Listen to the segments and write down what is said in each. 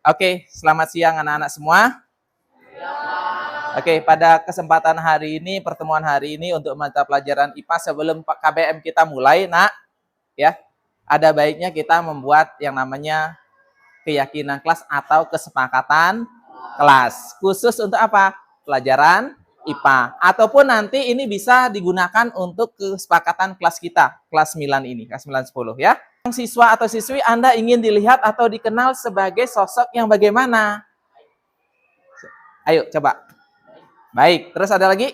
Oke, selamat siang anak-anak semua. Oke, pada kesempatan hari ini, pertemuan hari ini untuk mata pelajaran IPA sebelum KBM kita mulai, nak, ya, ada baiknya kita membuat yang namanya keyakinan kelas atau kesepakatan kelas. Khusus untuk apa? Pelajaran IPA. Ataupun nanti ini bisa digunakan untuk kesepakatan kelas kita, kelas 9 ini, kelas 9 10 ya. Siswa atau siswi Anda ingin dilihat atau dikenal sebagai sosok yang bagaimana? Ayo coba. Baik, terus ada lagi?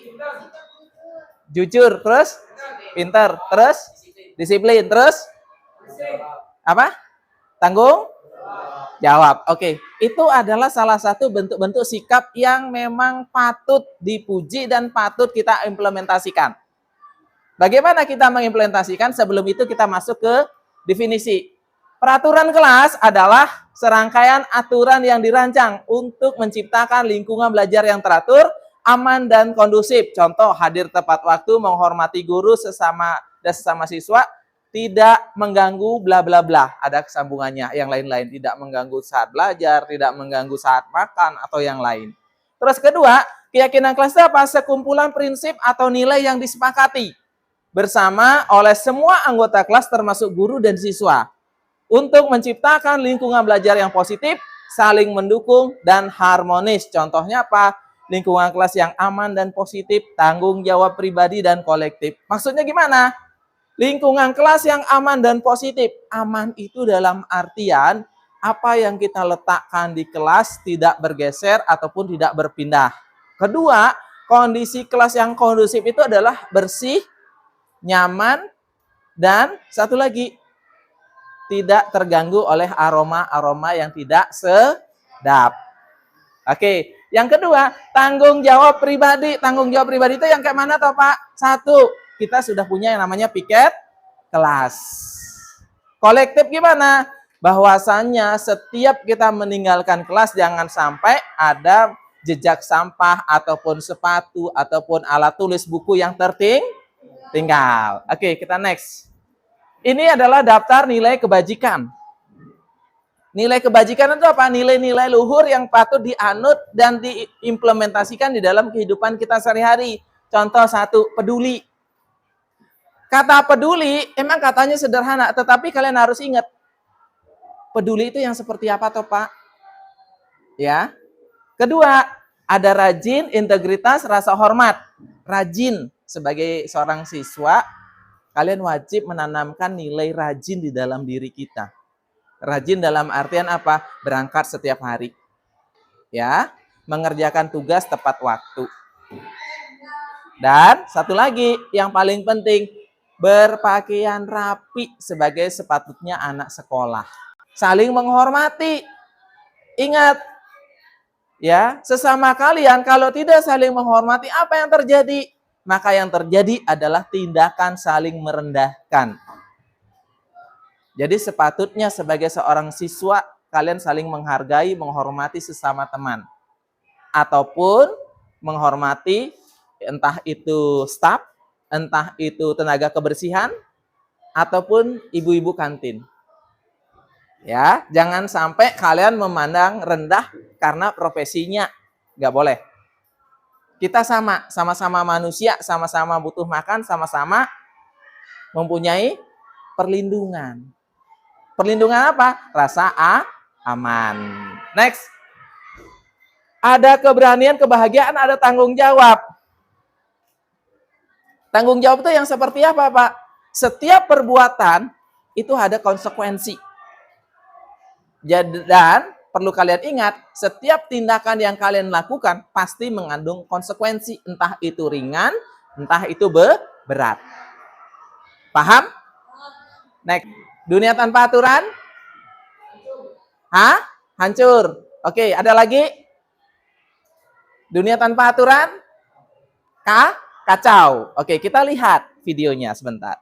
Jujur, terus? Pinter, terus? Disiplin, terus? Apa? Tanggung? Jawab. Oke, itu adalah salah satu bentuk-bentuk sikap yang memang patut dipuji dan patut kita implementasikan. Bagaimana kita mengimplementasikan? Sebelum itu kita masuk ke definisi. Peraturan kelas adalah serangkaian aturan yang dirancang untuk menciptakan lingkungan belajar yang teratur, aman, dan kondusif. Contoh, hadir tepat waktu, menghormati guru sesama siswa, tidak mengganggu bla bla bla. Ada kesambungannya, yang lain-lain. Tidak mengganggu saat belajar, tidak mengganggu saat makan, atau yang lain. Terus kedua, keyakinan kelas itu apa? Sekumpulan prinsip atau nilai yang disepakati bersama oleh semua anggota kelas termasuk guru dan siswa untuk menciptakan lingkungan belajar yang positif, saling mendukung, dan harmonis. Contohnya apa? Lingkungan kelas yang aman dan positif, tanggung jawab pribadi dan kolektif. Maksudnya gimana? Lingkungan kelas yang aman dan positif. Aman itu dalam artian apa yang kita letakkan di kelas tidak bergeser ataupun tidak berpindah. Kedua, kondisi kelas yang kondusif itu adalah bersih, nyaman, dan satu lagi, tidak terganggu oleh aroma-aroma yang tidak sedap. Oke, yang kedua, tanggung jawab pribadi. Tanggung jawab pribadi itu yang kayak mana toh Pak? Satu, kita sudah punya yang namanya piket kelas. Kolektif gimana? Bahwasannya setiap kita meninggalkan kelas jangan sampai ada jejak sampah ataupun sepatu ataupun alat tulis buku yang tertinggal. Oke, kita next. Ini adalah daftar nilai kebajikan. Nilai kebajikan itu apa? Nilai-nilai luhur yang patut dianut dan diimplementasikan di dalam kehidupan kita sehari-hari. Contoh satu, peduli. Kata peduli, emang katanya sederhana, tetapi kalian harus ingat, peduli itu yang seperti apa toh Pak? Ya. Kedua, ada rajin, integritas, rasa hormat. Rajin, sebagai seorang siswa, kalian wajib menanamkan nilai rajin di dalam diri kita. Rajin dalam artian apa? Berangkat setiap hari. Ya, mengerjakan tugas tepat waktu. Dan satu lagi yang paling penting, berpakaian rapi sebagai sepatutnya anak sekolah. Saling menghormati. Ingat, ya, sesama kalian kalau tidak saling menghormati, apa yang terjadi? Maka yang terjadi adalah tindakan saling merendahkan. Jadi sepatutnya sebagai seorang siswa, kalian saling menghargai, menghormati sesama teman. Ataupun menghormati entah itu staf, entah itu tenaga kebersihan, ataupun ibu-ibu kantin. Ya, jangan sampai kalian memandang rendah karena profesinya. Nggak boleh. Kita sama-sama manusia, sama-sama butuh makan, sama-sama mempunyai perlindungan. Perlindungan apa? Rasa aman. Next. Ada keberanian, kebahagiaan, ada tanggung jawab. Tanggung jawab itu yang seperti apa, Pak? Setiap perbuatan itu ada konsekuensi. Dan perlu kalian ingat, setiap tindakan yang kalian lakukan pasti mengandung konsekuensi. Entah itu ringan, entah itu berat. Paham? Next. Dunia tanpa aturan? Hah? Hancur. Oke, ada lagi? Dunia tanpa aturan? Kacau. Oke, kita lihat videonya sebentar.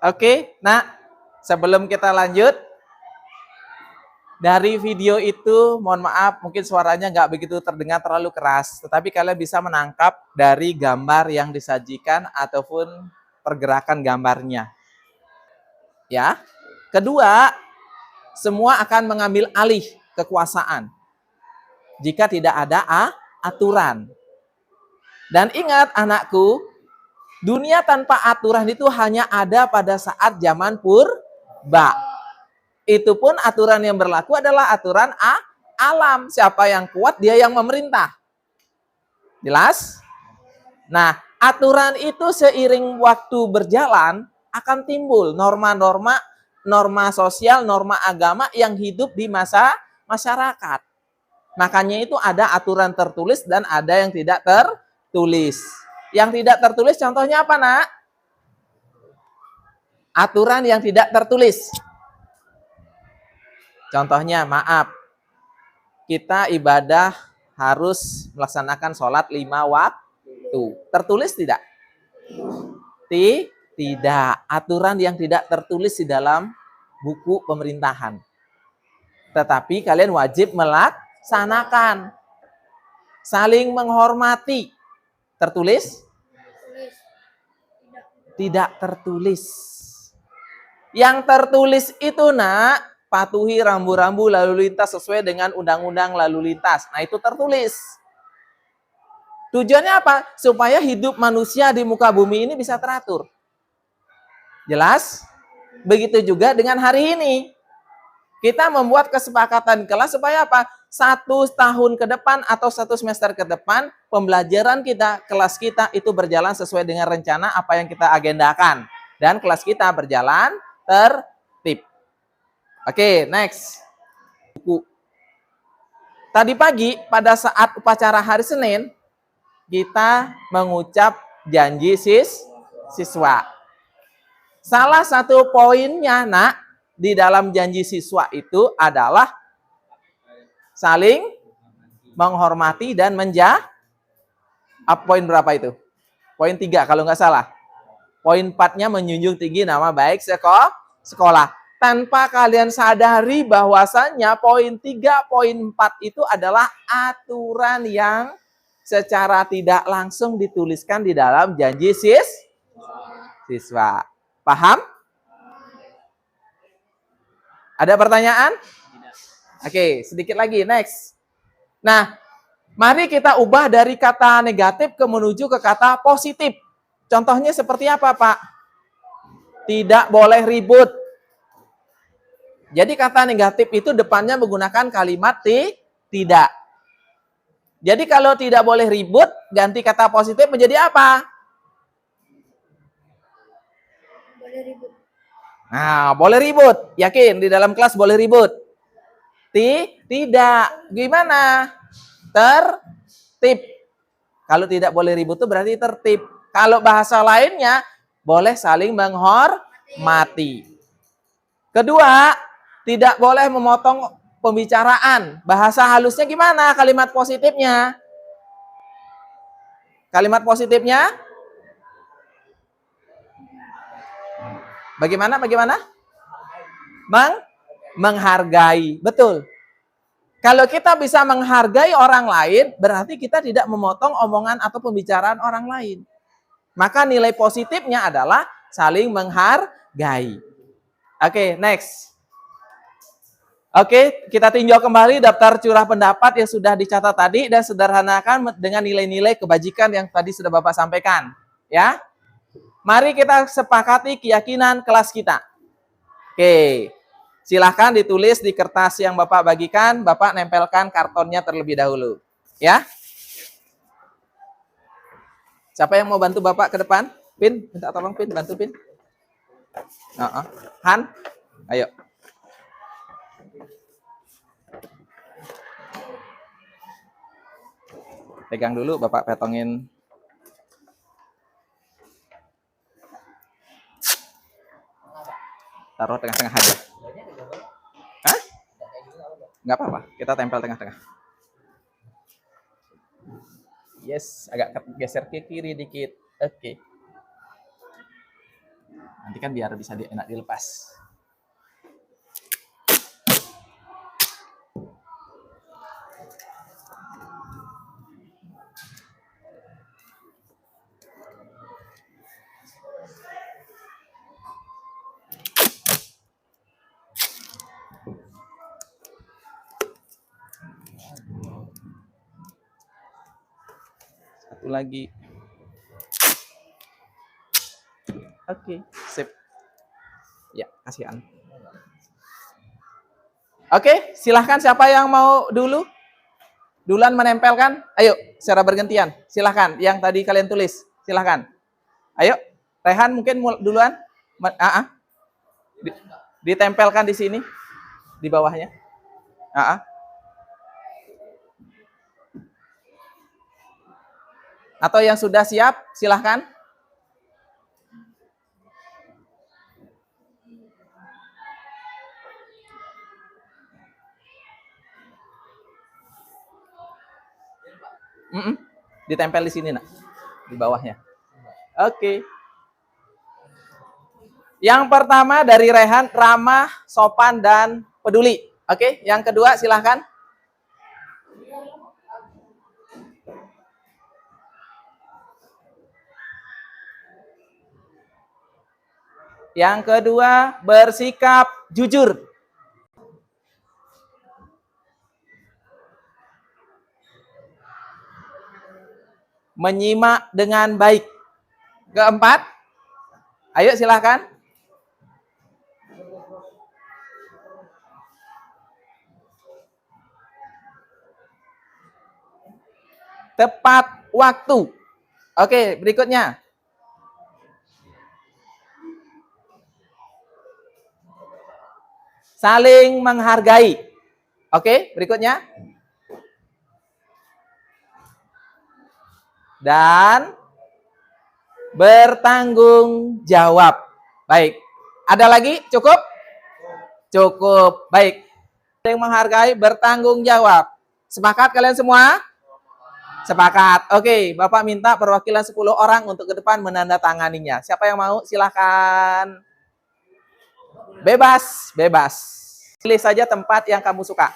Oke, nah sebelum kita lanjut, dari video itu mohon maaf mungkin suaranya nggak begitu terdengar terlalu keras, tetapi kalian bisa menangkap dari gambar yang disajikan ataupun pergerakan gambarnya. Ya. Kedua, semua akan mengambil alih kekuasaan jika tidak ada aturan. Dan ingat anakku, dunia tanpa aturan itu hanya ada pada saat zaman purba. Itu pun aturan yang berlaku adalah aturan alam. Siapa yang kuat, dia yang memerintah. Jelas? Nah, aturan itu seiring waktu berjalan akan timbul norma-norma, norma sosial, norma agama yang hidup di masa masyarakat. Makanya itu ada aturan tertulis dan ada yang tidak tertulis. Yang tidak tertulis contohnya apa, Nak? Aturan yang tidak tertulis. Contohnya, maaf, kita ibadah harus melaksanakan sholat 5 waktu. Tertulis tidak? Tidak. Aturan yang tidak tertulis di dalam buku pemerintahan. Tetapi kalian wajib melaksanakan. Saling menghormati. Tertulis? Tidak tertulis. Yang tertulis itu, Nak, patuhi rambu-rambu lalu lintas sesuai dengan undang-undang lalu lintas. Nah, itu tertulis. Tujuannya apa? Supaya hidup manusia di muka bumi ini bisa teratur. Jelas? Begitu juga dengan hari ini. Kita membuat kesepakatan kelas supaya apa? 1 tahun ke depan atau 1 semester ke depan, pembelajaran kita, kelas kita itu berjalan sesuai dengan rencana apa yang kita agendakan. Dan kelas kita berjalan tertib. Oke, next. Buku. Tadi pagi pada saat upacara hari Senin, kita mengucap janji siswa. Salah satu poinnya, Nak, di dalam janji siswa itu adalah saling menghormati dan poin berapa itu? Poin 3 kalau nggak salah. Poin 4-nya menjunjung tinggi nama baik sekolah. Tanpa kalian sadari bahwasannya poin 3, poin 4 itu adalah aturan yang secara tidak langsung dituliskan di dalam janji siswa. Paham? Ada pertanyaan? Oke, sedikit lagi, next. Nah, mari kita ubah dari kata negatif menuju ke kata positif. Contohnya seperti apa, Pak? Tidak boleh ribut. Jadi kata negatif itu depannya menggunakan kalimat tidak. Jadi kalau tidak boleh ribut, ganti kata positif menjadi apa? Boleh ribut. Nah, boleh ribut. Yakin di dalam kelas boleh ribut? Tidak. Gimana? Tertib. Kalau tidak boleh ribut itu berarti tertib. Kalau bahasa lainnya, boleh saling menghormati. Kedua, tidak boleh memotong pembicaraan. Bahasa halusnya gimana kalimat positifnya? Kalimat positifnya? Bagaimana? Menghargai. Betul. Kalau kita bisa menghargai orang lain, berarti kita tidak memotong omongan atau pembicaraan orang lain. Maka nilai positifnya adalah saling menghargai. Oke, next. Oke, kita tinjau kembali daftar curah pendapat yang sudah dicatat tadi dan sederhanakan dengan nilai-nilai kebajikan yang tadi sudah Bapak sampaikan. Ya, mari kita sepakati keyakinan kelas kita. Oke, silahkan ditulis di kertas yang Bapak bagikan, Bapak nempelkan kartonnya terlebih dahulu. Ya. Siapa yang mau bantu Bapak ke depan? Pin, minta tolong Pin, bantu Pin. Han, ayo. Pegang dulu, Bapak petongin. Taruh tengah-tengah aja. Hah? Nggak apa-apa, kita tempel tengah-tengah. Yes, agak geser ke kiri dikit. Oke. Nanti kan biar bisa enak dilepas. Satu lagi. Oke, sip. Ya, kasihan. Oke, silahkan siapa yang mau dulu? Duluan menempelkan? Ayo, secara bergantian. Silahkan, yang tadi kalian tulis. Silahkan. Ayo, Rehan mungkin duluan. Ditempelkan di sini, di bawahnya. Atau yang sudah siap, silahkan. Ditempel di sini, nak, di bawahnya. Oke. Yang pertama dari Rehan, ramah, sopan, dan peduli. Oke, yang kedua silahkan. Yang kedua, bersikap jujur. Menyimak dengan baik. Keempat, ayo silahkan. Tepat waktu. Oke, berikutnya. Saling menghargai. Oke, berikutnya. Dan bertanggung jawab. Baik. Ada lagi? Cukup? Cukup. Baik. Saling menghargai, bertanggung jawab. Sepakat kalian semua? Sepakat. Oke, Bapak minta perwakilan 10 orang untuk ke depan menandatanganinya. Siapa yang mau? Silahkan. Bebas, bebas. Pilih saja tempat yang kamu suka.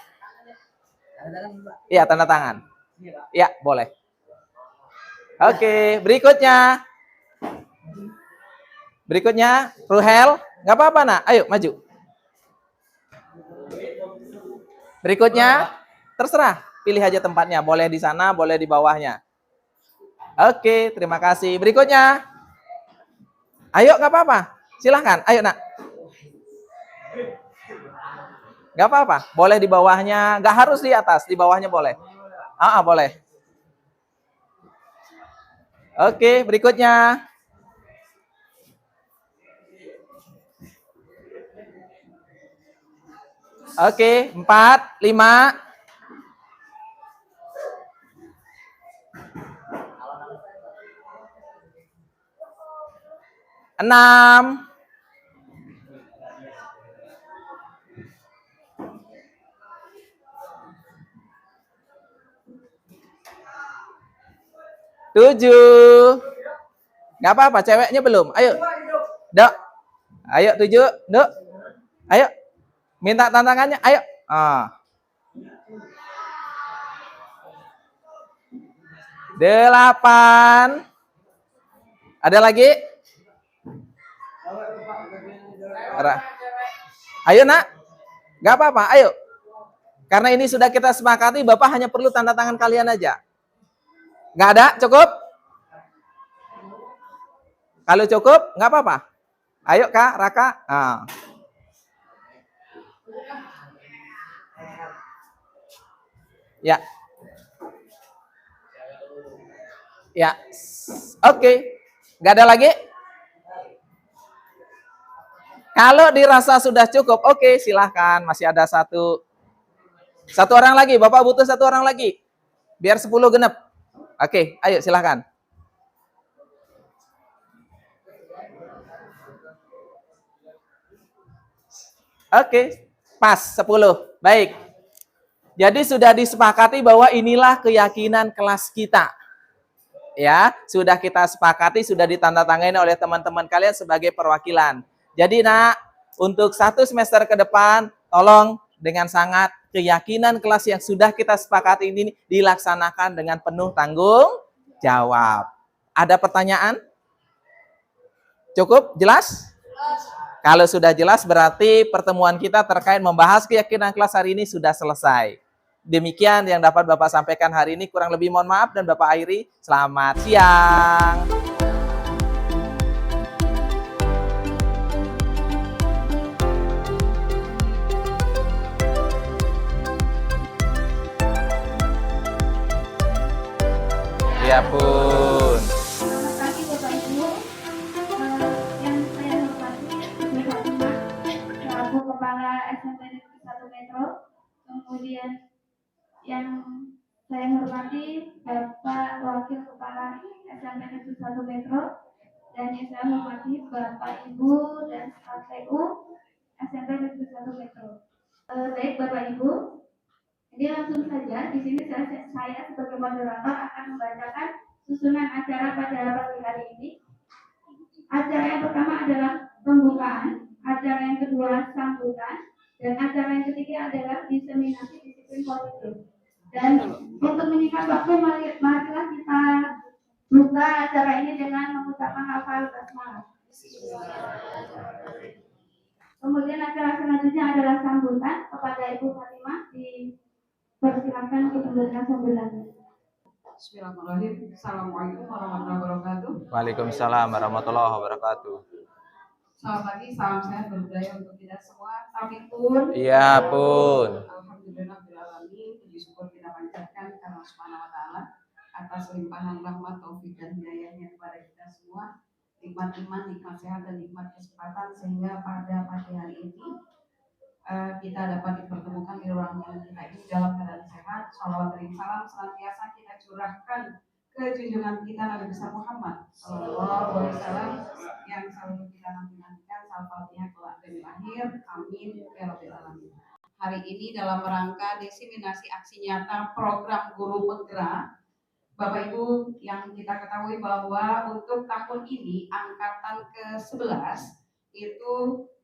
Iya, tanda tangan. Iya, boleh. Oke, berikutnya. Berikutnya, Ruhel. Nggak apa-apa, nak. Ayo, maju. Berikutnya, terserah. Pilih aja tempatnya. Boleh di sana, boleh di bawahnya. Oke, terima kasih. Berikutnya. Ayo, nggak apa-apa. Silahkan. Ayo, nak. Nggak apa-apa. Boleh di bawahnya. Nggak harus di atas. Di bawahnya boleh. Boleh. Oke, berikutnya. Oke, 4, 5. 6. 7. Nggak apa-apa, ceweknya belum. Ayo. Dok. Ayo 7, Dok. Ayo. Minta tantangannya, ayo. 8. Ada lagi? Ayo, nak. Nggak apa-apa, ayo. Karena ini sudah kita sepakati, Bapak hanya perlu tanda tangan kalian aja. Nggak ada? Cukup? Kalau cukup, nggak apa-apa. Ayo, Kak, Raka. Ya. Ya. Oke. Nggak ada lagi? Kalau dirasa sudah cukup, oke, silahkan. Masih ada satu orang lagi. Bapak butuh 1 orang lagi. Biar 10 genep. Oke, ayo silahkan. Oke, pas 10. Baik. Jadi sudah disepakati bahwa inilah keyakinan kelas kita. Ya, sudah kita sepakati, sudah ditandatangani oleh teman-teman kalian sebagai perwakilan. Jadi nak, untuk 1 semester ke depan, tolong dengan sangat keyakinan kelas yang sudah kita sepakati ini dilaksanakan dengan penuh tanggung jawab. Ada pertanyaan? Cukup? Jelas? Kalau sudah jelas berarti pertemuan kita terkait membahas keyakinan kelas hari ini sudah selesai. Demikian yang dapat Bapak sampaikan hari ini. Kurang lebih mohon maaf dan Bapak akhiri. Selamat siang. Ya pun. Selamat pagi Bapak Ibu. Yang saya hormati Ibu Fatimah selaku Kepala SMP Negeri 1 Metro. Kemudian yang saya hormati Bapak Wakil Kepala SMP Negeri 1 Metro, dan yang saya hormati Bapak Ibu dan staf TU SMP Negeri 1 Metro. Baik Bapak Ibu, jadi langsung saja di sini saya sebagai moderator akan membacakan susunan acara pada pagi hari ini. Acara yang pertama adalah pembukaan, acara yang kedua sambutan, dan acara yang ketiga adalah diseminasi disiplin positif. Dan untuk menyingkat waktu, marilah kita buka acara ini dengan mengucapkan lafaz basmalah. Kemudian acara selanjutnya adalah sambutan. Kepada Ibu Fatimah dipersilakan untuk memberikan sambutannya. Bismillahirrahmanirrahim. Assalamualaikum warahmatullahi wabarakatuh. Waalaikumsalam warahmatullahi wabarakatuh. Selamat pagi, salam sehat berbudaya untuk kita semua. Tapi pun. Iya pun. Alhamdulillah bilalamin. Puji syukur kita panjatkan karena Subhanahu wa Ta'ala atas limpahan rahmat, taufik dan hidayahnya kepada kita semua. Nikmat iman, nikmat sehat dan nikmat kesempatan sehingga pada pagi hari ini kita dapat dipertemukan di ruangan kita ini dalam keadaan sehat. Shalawat dan salam senantiasa kita curahkan ke junjungan kita Nabi besar Muhammad Sallallahu Alaihi Wasallam yang selalu kita nanti-nantikan. Al-Fatihah kelak dari akhir. Amin ya Rabbil Alamin. Hari ini dalam rangka diseminasi aksi nyata program guru penggerak, Bapak Ibu yang kita ketahui bahwa untuk tahun ini angkatan ke-11 itu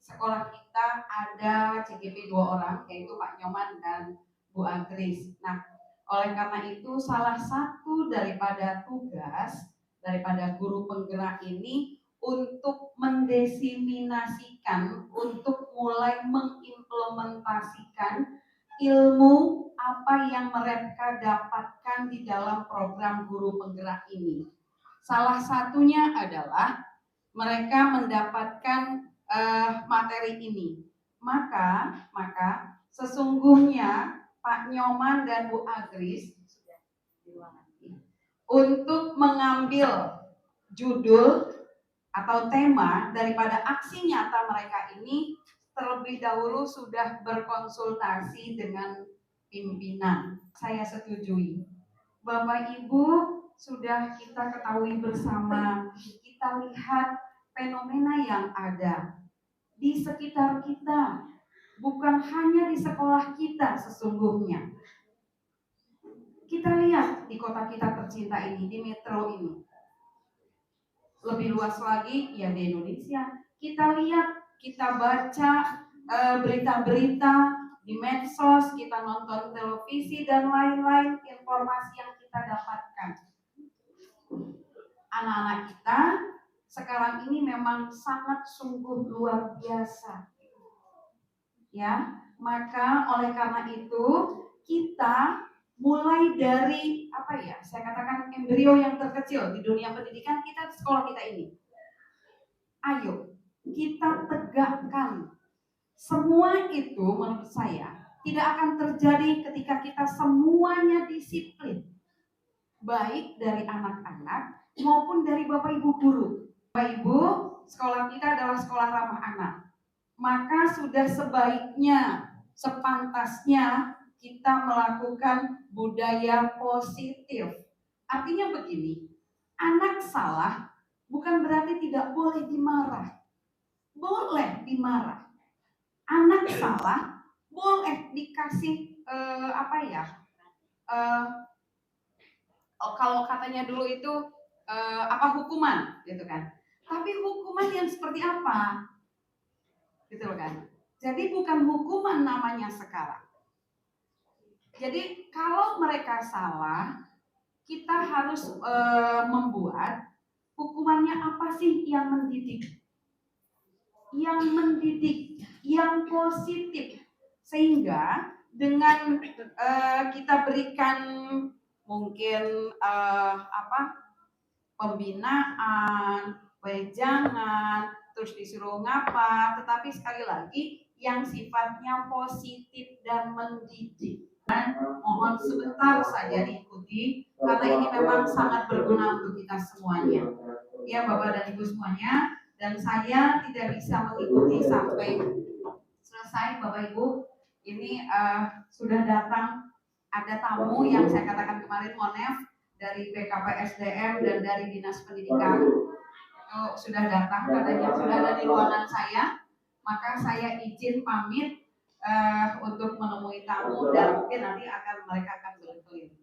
sekolah kita ada CGP 2 orang, yaitu Pak Nyoman dan Bu Agris. Nah, oleh karena itu salah satu daripada tugas daripada guru penggerak ini untuk mendeseminasikan, untuk mulai mengimplementasikan ilmu apa yang mereka dapatkan di dalam program guru penggerak ini. Salah satunya adalah mereka mendapatkan materi ini. Maka sesungguhnya Pak Nyoman dan Bu Agris untuk mengambil judul atau tema daripada aksi nyata mereka ini terlebih dahulu sudah berkonsultasi dengan pimpinan. Saya setujui. Bapak Ibu sudah kita ketahui bersama, kita lihat fenomena yang ada di sekitar kita, bukan hanya di sekolah kita sesungguhnya. Kita lihat di kota kita tercinta ini, di metro ini. Lebih luas lagi, ya di Indonesia. Kita lihat, kita baca berita-berita di medsos, kita nonton televisi, dan lain-lain informasi yang kita dapatkan. Anak-anak kita sekarang ini memang sangat sungguh luar biasa. Ya, maka oleh karena itu kita mulai dari saya katakan embrio yang terkecil di dunia pendidikan kita di sekolah kita ini. Ayo kita tegakkan. Semua itu menurut saya tidak akan terjadi ketika kita semuanya disiplin. Baik dari anak-anak maupun dari Bapak Ibu guru. Bapak Ibu, sekolah kita adalah sekolah ramah anak. Maka sudah sebaiknya, sepantasnya kita melakukan budaya positif. Artinya begini, anak salah bukan berarti tidak boleh dimarah. Boleh dimarah. anak salah boleh dikasih kalau katanya dulu itu hukuman gitu kan. Tapi hukuman yang seperti apa? Gitu loh kan. Jadi bukan hukuman namanya sekarang. Jadi kalau mereka salah, kita harus membuat hukumannya apa sih yang mendidik? Yang mendidik, yang positif. Sehingga dengan kita berikan mungkin pembinaan, wejangan, terus disuruh ngapa, tetapi sekali lagi yang sifatnya positif dan mendidik. Dan mohon sebentar saja diikuti karena ini memang sangat berguna untuk kita semuanya. Ya Bapak dan Ibu semuanya, dan saya tidak bisa mengikuti sampai selesai Bapak Ibu. Ini sudah datang, ada tamu yang saya katakan kemarin Monef dari BKPSDM dan dari Dinas Pendidikan itu sudah datang, katanya sudah ada di ruangan saya, maka saya izin pamit untuk menemui tamu dan mungkin nanti mereka akan berkeliling.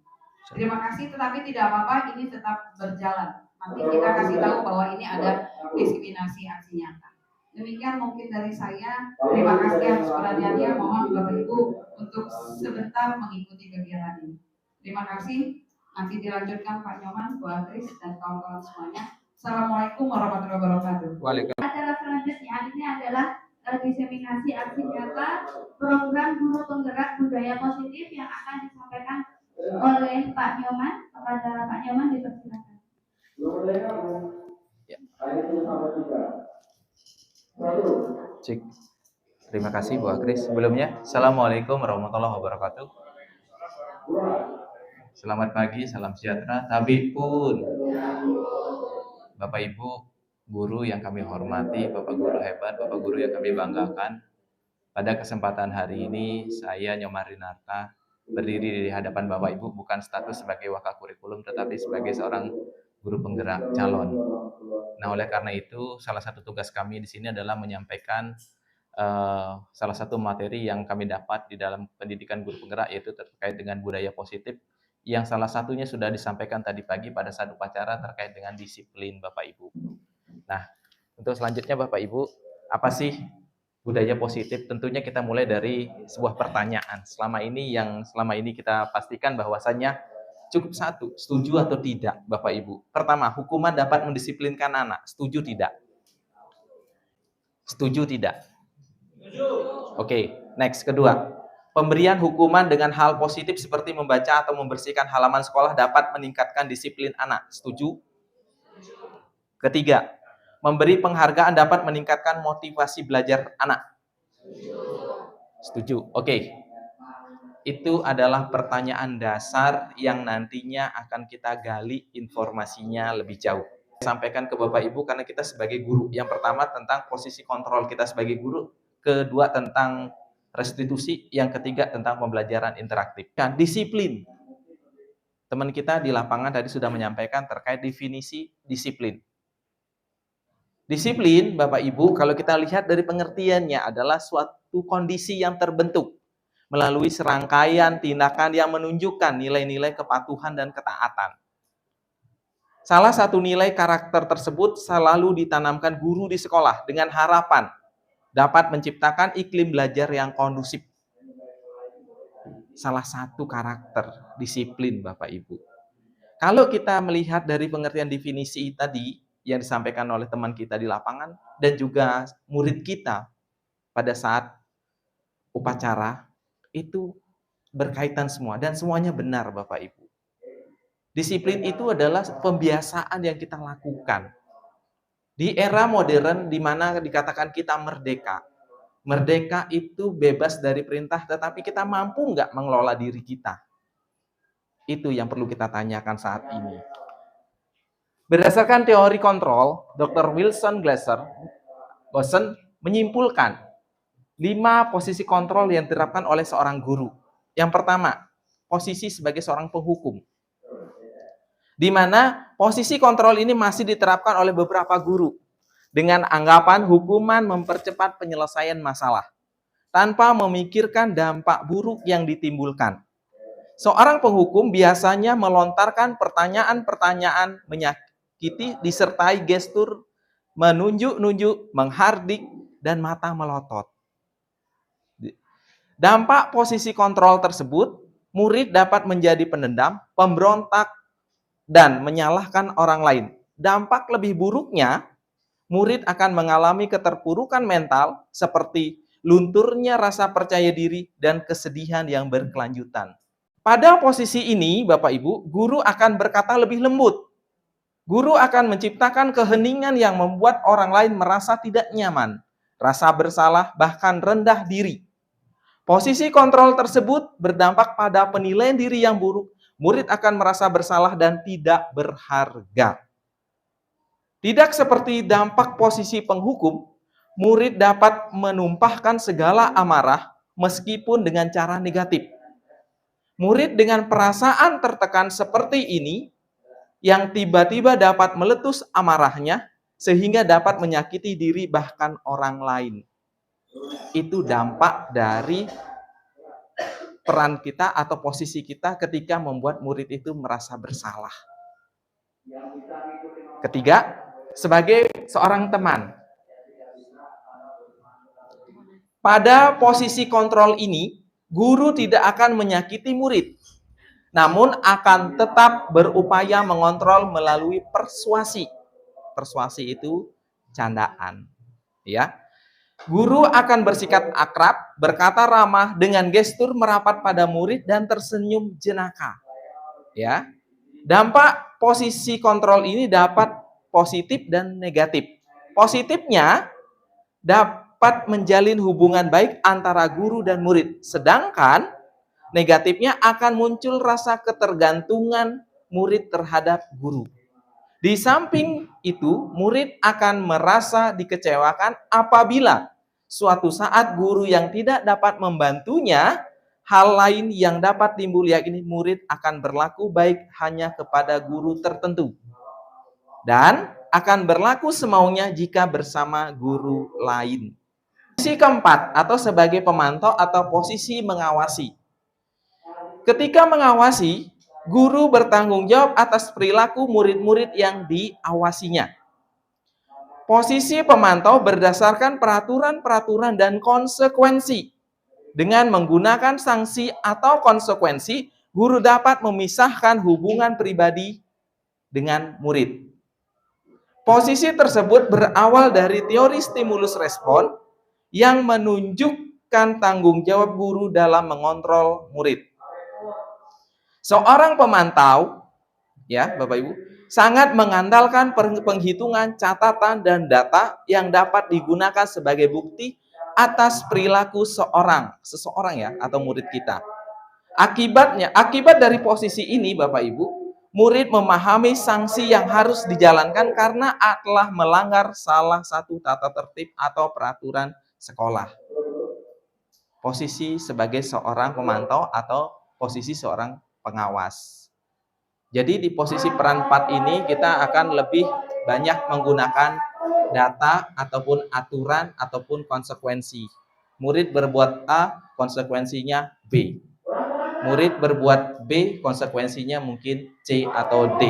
Terima kasih, tetapi tidak apa-apa, ini tetap berjalan. Nanti kita kasih tahu bahwa ini ada diskriminasi aksi nyata. Demikian mungkin dari saya. Terima kasih atas perhatiannya. Mohon Bapak Ibu untuk sebentar mengikuti kegiatan ini. Terima kasih. Nanti dilanjutkan Pak Nyoman, Bu Adris, dan kawan-kawan semuanya. Assalamualaikum warahmatullahi wabarakatuh. Waalaikumsalam. Acara selanjutnya ini adalah diseminasi aksi nyata program guru penggerak budaya positif yang akan disampaikan oleh Pak Nyoman. Kepada Pak Nyoman dipersilakan. Cik. Terima kasih Bu Akris. Sebelumnya, Assalamualaikum warahmatullahi wabarakatuh. Selamat pagi, salam sejahtera. Tapi pun Bapak Ibu guru yang kami hormati, Bapak guru hebat, Bapak guru yang kami banggakan. Pada kesempatan hari ini, saya Nyomar Rinarta berdiri di hadapan Bapak Ibu bukan status sebagai wakil kurikulum, tetapi sebagai seorang guru penggerak calon. Nah, oleh karena itu, salah satu tugas kami di sini adalah menyampaikan salah satu materi yang kami dapat di dalam pendidikan guru penggerak, yaitu terkait dengan budaya positif, yang salah satunya sudah disampaikan tadi pagi pada saat upacara terkait dengan disiplin Bapak Ibu. Nah, untuk selanjutnya Bapak Ibu, apa sih budaya positif? Tentunya kita mulai dari sebuah pertanyaan. Selama ini kita pastikan bahwasannya cukup satu, setuju atau tidak Bapak Ibu. Pertama, hukuman dapat mendisiplinkan anak. Setuju tidak? Setuju tidak? Setuju. Oke, next. Kedua, pemberian hukuman dengan hal positif seperti membaca atau membersihkan halaman sekolah dapat meningkatkan disiplin anak. Setuju? Ketiga, memberi penghargaan dapat meningkatkan motivasi belajar anak. Setuju. Oke. Itu adalah pertanyaan dasar yang nantinya akan kita gali informasinya lebih jauh. Saya sampaikan ke Bapak Ibu karena kita sebagai guru. Yang pertama tentang posisi kontrol kita sebagai guru. Kedua tentang restitusi. Yang ketiga tentang pembelajaran interaktif. Nah, disiplin. Teman kita di lapangan tadi sudah menyampaikan terkait definisi disiplin. Disiplin, Bapak Ibu, kalau kita lihat dari pengertiannya adalah suatu kondisi yang terbentuk melalui serangkaian tindakan yang menunjukkan nilai-nilai kepatuhan dan ketaatan. Salah satu nilai karakter tersebut selalu ditanamkan guru di sekolah dengan harapan dapat menciptakan iklim belajar yang kondusif. Salah satu karakter disiplin, Bapak Ibu. Kalau kita melihat dari pengertian definisi tadi yang disampaikan oleh teman kita di lapangan dan juga murid kita pada saat upacara, itu berkaitan semua dan semuanya benar Bapak Ibu. Disiplin itu adalah pembiasaan yang kita lakukan. Di era modern di mana dikatakan kita merdeka. Merdeka itu bebas dari perintah, tetapi kita mampu nggak mengelola diri kita? Itu yang perlu kita tanyakan saat ini. Berdasarkan teori kontrol, Dr. Wilson Glasser menyimpulkan 5 posisi kontrol yang diterapkan oleh seorang guru. Yang pertama, posisi sebagai seorang penghukum. Di mana posisi kontrol ini masih diterapkan oleh beberapa guru dengan anggapan hukuman mempercepat penyelesaian masalah. tanpa memikirkan dampak buruk yang ditimbulkan. Seorang penghukum biasanya melontarkan pertanyaan-pertanyaan menyakiti disertai gestur menunjuk-nunjuk, menghardik, dan mata melotot. Dampak posisi kontrol tersebut, murid dapat menjadi pendendam, pemberontak, dan menyalahkan orang lain. Dampak lebih buruknya, murid akan mengalami keterpurukan mental seperti lunturnya rasa percaya diri dan kesedihan yang berkelanjutan. Pada posisi ini, Bapak Ibu, guru akan berkata lebih lembut. Guru akan menciptakan keheningan yang membuat orang lain merasa tidak nyaman, rasa bersalah, bahkan rendah diri. Posisi kontrol tersebut berdampak pada penilaian diri yang buruk. Murid akan merasa bersalah dan tidak berharga. Tidak seperti dampak posisi penghukum, murid dapat menumpahkan segala amarah meskipun dengan cara negatif. Murid dengan perasaan tertekan seperti ini yang tiba-tiba dapat meletus amarahnya sehingga dapat menyakiti diri bahkan orang lain. Itu dampak dari peran kita atau posisi kita ketika membuat murid itu merasa bersalah. Ketiga, sebagai seorang teman. Pada posisi kontrol ini, guru tidak akan menyakiti murid, namun akan tetap berupaya mengontrol melalui persuasi. Persuasi itu candaan, ya. Guru akan bersikap akrab, berkata ramah dengan gestur merapat pada murid dan tersenyum jenaka. Ya. Dampak posisi kontrol ini dapat positif dan negatif. Positifnya dapat menjalin hubungan baik antara guru dan murid, sedangkan negatifnya akan muncul rasa ketergantungan murid terhadap guru. Di samping itu, murid akan merasa dikecewakan apabila suatu saat guru yang tidak dapat membantunya, hal lain yang dapat timbul yakni murid akan berlaku baik hanya kepada guru tertentu dan akan berlaku semaunya jika bersama guru lain. Posisi keempat atau sebagai pemantau atau posisi mengawasi. Ketika mengawasi, guru bertanggung jawab atas perilaku murid-murid yang diawasinya. Posisi pemantau berdasarkan peraturan-peraturan dan konsekuensi. Dengan menggunakan sanksi atau konsekuensi, guru dapat memisahkan hubungan pribadi dengan murid. Posisi tersebut berawal dari teori stimulus respon yang menunjukkan tanggung jawab guru dalam mengontrol murid. Seorang pemantau, ya Bapak Ibu, sangat mengandalkan penghitungan, catatan, dan data yang dapat digunakan sebagai bukti atas perilaku seseorang ya, atau murid kita. Akibat dari posisi ini Bapak Ibu, murid memahami sanksi yang harus dijalankan karena telah melanggar salah satu tata tertib atau peraturan sekolah. Posisi sebagai seorang pemantau atau posisi seorang pengawas. Jadi di posisi peran 4 ini kita akan lebih banyak menggunakan data ataupun aturan ataupun konsekuensi. Murid berbuat A, konsekuensinya B. Murid berbuat B, konsekuensinya mungkin C atau D.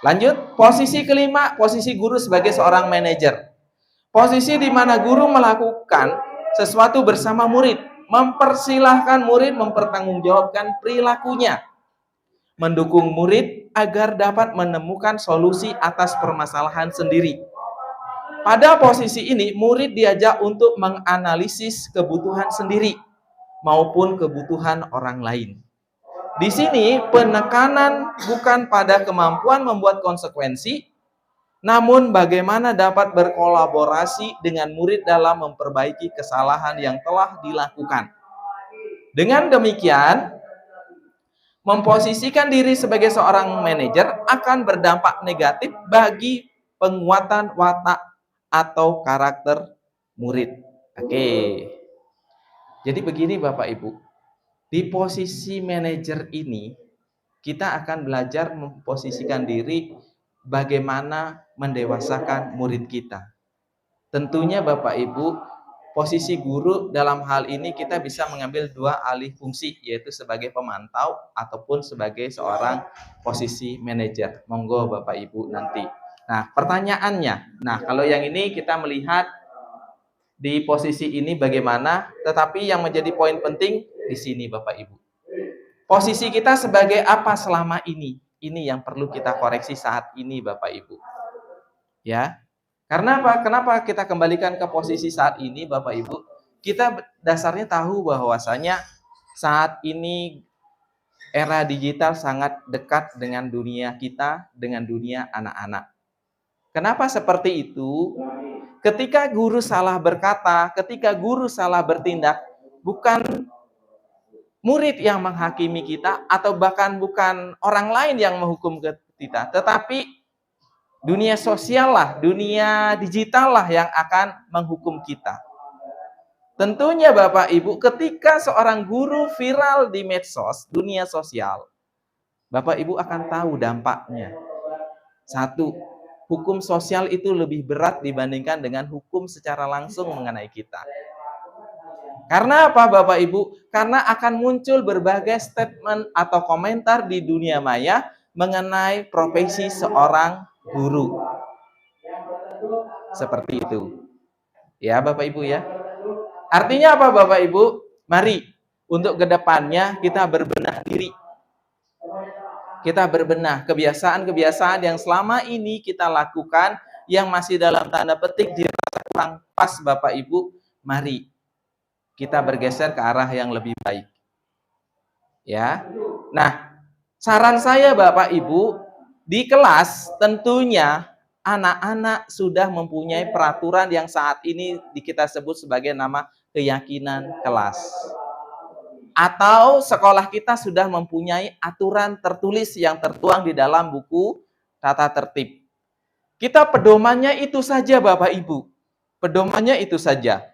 Lanjut, posisi kelima, posisi guru sebagai seorang manajer. Posisi di mana guru melakukan sesuatu bersama murid, mempersilahkan murid mempertanggungjawabkan perilakunya, mendukung murid agar dapat menemukan solusi atas permasalahan sendiri. Pada posisi ini, murid diajak untuk menganalisis kebutuhan sendiri maupun kebutuhan orang lain. Di sini penekanan bukan pada kemampuan membuat konsekuensi, namun bagaimana dapat berkolaborasi dengan murid dalam memperbaiki kesalahan yang telah dilakukan. Dengan demikian, memposisikan diri sebagai seorang manajer akan berdampak negatif bagi penguatan watak atau karakter murid. Oke. Jadi begini Bapak Ibu, di posisi manajer ini kita akan belajar memposisikan diri bagaimana mendewasakan murid kita. Tentunya Bapak Ibu posisi guru dalam hal ini kita bisa mengambil dua alih fungsi, yaitu sebagai pemantau ataupun sebagai seorang posisi manajer. Monggo Bapak Ibu nanti. Nah, pertanyaannya, kalau yang ini kita melihat di posisi ini bagaimana, tetapi yang menjadi poin penting di sini Bapak Ibu. Posisi kita sebagai apa selama ini? Ini yang perlu kita koreksi saat ini Bapak Ibu. Ya. Karena apa? Kenapa kita kembalikan ke posisi saat ini Bapak Ibu? Kita dasarnya tahu bahwasanya saat ini era digital sangat dekat dengan dunia kita, dengan dunia anak-anak. Kenapa seperti itu? Ketika guru salah berkata, ketika guru salah bertindak, bukan murid yang menghakimi kita, atau bahkan bukan orang lain yang menghukum kita, tetapi dunia sosial lah, dunia digital lah yang akan menghukum kita. Tentunya Bapak Ibu, ketika seorang guru viral di medsos, dunia sosial, Bapak Ibu akan tahu dampaknya. Satu, hukum sosial itu lebih berat dibandingkan dengan hukum secara langsung mengenai kita. Karena apa Bapak Ibu? Karena akan muncul berbagai statement atau komentar di dunia maya mengenai profesi seorang guru. Seperti itu. Ya Bapak Ibu ya. Artinya apa Bapak Ibu? Mari untuk kedepannya kita berbenah diri. Kita berbenah kebiasaan-kebiasaan yang selama ini kita lakukan yang masih dalam tanda petik dirasa kurang pas Bapak Ibu. Mari kita bergeser ke arah yang lebih baik. Ya. Nah, saran saya Bapak Ibu, di kelas tentunya anak-anak sudah mempunyai peraturan yang saat ini kita sebut sebagai nama keyakinan kelas. Atau sekolah kita sudah mempunyai aturan tertulis yang tertuang di dalam buku tata tertib. Kita pedomannya itu saja Bapak Ibu. Pedomannya itu saja.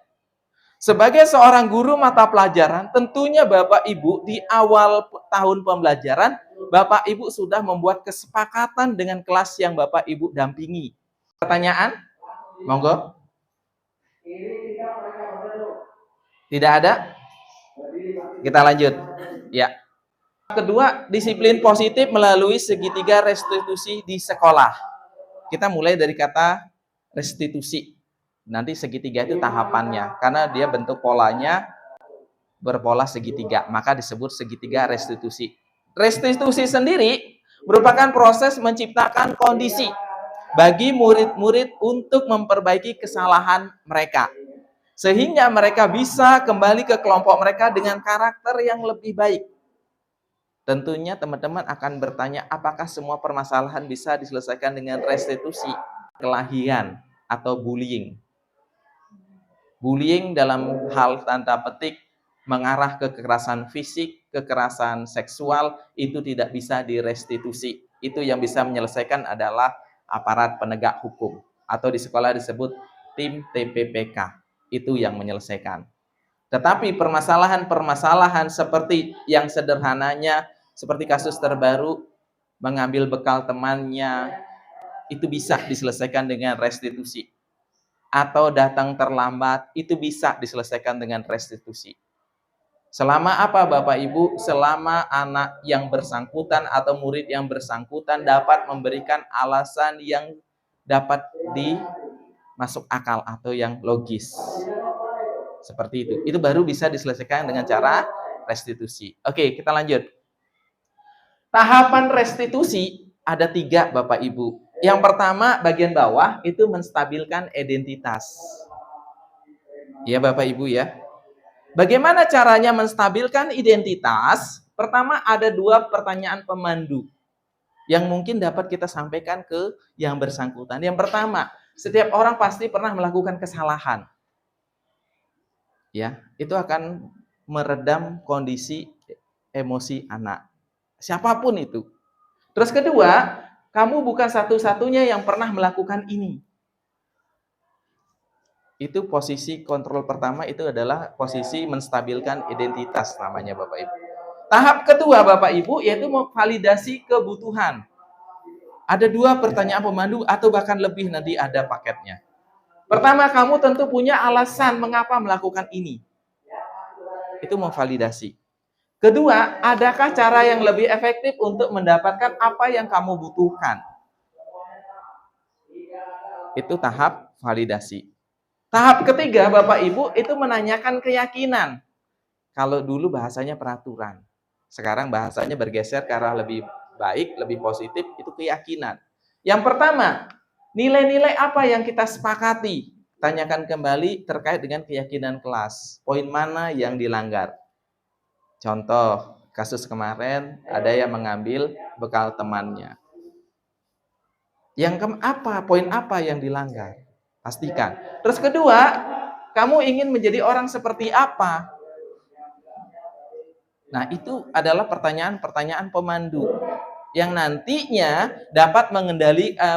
Sebagai seorang guru mata pelajaran, tentunya Bapak Ibu di awal tahun pembelajaran, Bapak Ibu sudah membuat kesepakatan dengan kelas yang Bapak Ibu dampingi. Pertanyaan? Monggo. Tidak ada? Kita lanjut. Ya. Kedua, disiplin positif melalui segitiga restitusi di sekolah. Kita mulai dari kata restitusi. Nanti segitiga itu tahapannya, karena dia bentuk polanya berpola segitiga, maka disebut segitiga restitusi. Restitusi sendiri merupakan proses menciptakan kondisi bagi murid-murid untuk memperbaiki kesalahan mereka, sehingga mereka bisa kembali ke kelompok mereka dengan karakter yang lebih baik. Tentunya teman-teman akan bertanya, apakah semua permasalahan bisa diselesaikan dengan restitusi, kelahian, atau bullying? Bullying dalam hal tanda petik mengarah ke kekerasan fisik, kekerasan seksual, itu tidak bisa direstitusi. Itu yang bisa menyelesaikan adalah aparat penegak hukum, atau di sekolah disebut tim TPPK. Itu yang menyelesaikan. Tetapi permasalahan-permasalahan seperti yang sederhananya, seperti kasus terbaru, mengambil bekal temannya, itu bisa diselesaikan dengan restitusi. Atau datang terlambat, itu bisa diselesaikan dengan restitusi. Selama apa Bapak Ibu? Selama anak yang bersangkutan atau murid yang bersangkutan dapat memberikan alasan yang dapat masuk akal atau yang logis. Seperti itu. Itu baru bisa diselesaikan dengan cara restitusi. Oke, kita lanjut. Tahapan restitusi ada 3 Bapak Ibu. Yang pertama, bagian bawah itu menstabilkan identitas. Ya Bapak Ibu ya. Bagaimana caranya menstabilkan identitas? Pertama, ada 2 pertanyaan pemandu yang mungkin dapat kita sampaikan ke yang bersangkutan. Yang pertama, setiap orang pasti pernah melakukan kesalahan. Ya, itu akan meredam kondisi emosi anak. Siapapun itu. Terus kedua, kamu bukan satu-satunya yang pernah melakukan ini. Itu posisi kontrol pertama, itu adalah posisi menstabilkan identitas namanya Bapak Ibu. Tahap kedua Bapak Ibu yaitu validasi kebutuhan. Ada 2 pertanyaan pemandu atau bahkan lebih, nanti ada paketnya. Pertama, kamu tentu punya alasan mengapa melakukan ini. Itu memvalidasi. Kedua, adakah cara yang lebih efektif untuk mendapatkan apa yang kamu butuhkan? Itu tahap validasi. Tahap ketiga, Bapak Ibu, itu menanyakan keyakinan. Kalau dulu bahasanya peraturan. Sekarang bahasanya bergeser ke arah lebih baik, lebih positif, itu keyakinan. Yang pertama, nilai-nilai apa yang kita sepakati? Tanyakan kembali terkait dengan keyakinan kelas. Poin mana yang dilanggar? Contoh, kasus kemarin ada yang mengambil bekal temannya. Poin apa yang dilanggar? Pastikan. Terus kedua, kamu ingin menjadi orang seperti apa? Nah, itu adalah pertanyaan-pertanyaan pemandu yang nantinya dapat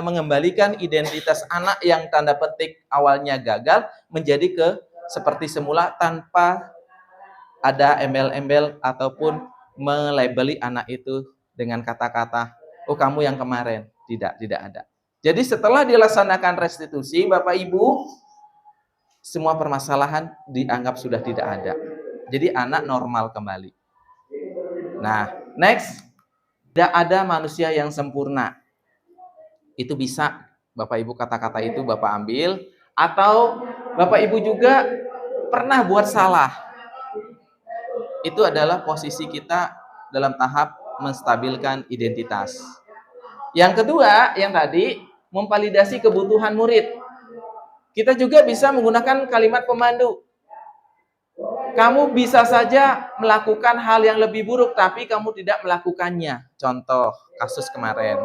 mengembalikan identitas anak yang tanda petik awalnya gagal menjadi seperti semula tanpa ada embel-embel ataupun melabeli anak itu dengan kata-kata, oh kamu yang kemarin. Tidak ada. Jadi setelah dilaksanakan restitusi, Bapak Ibu, semua permasalahan dianggap sudah tidak ada. Jadi anak normal kembali. Nah, next, tidak ada manusia yang sempurna. Itu bisa Bapak Ibu kata-kata itu Bapak ambil, atau Bapak Ibu juga pernah buat salah. Itu adalah posisi kita dalam tahap menstabilkan identitas. Yang kedua, yang tadi, memvalidasi kebutuhan murid. Kita juga bisa menggunakan kalimat pemandu. Kamu bisa saja melakukan hal yang lebih buruk, tapi kamu tidak melakukannya. Contoh, kasus kemarin.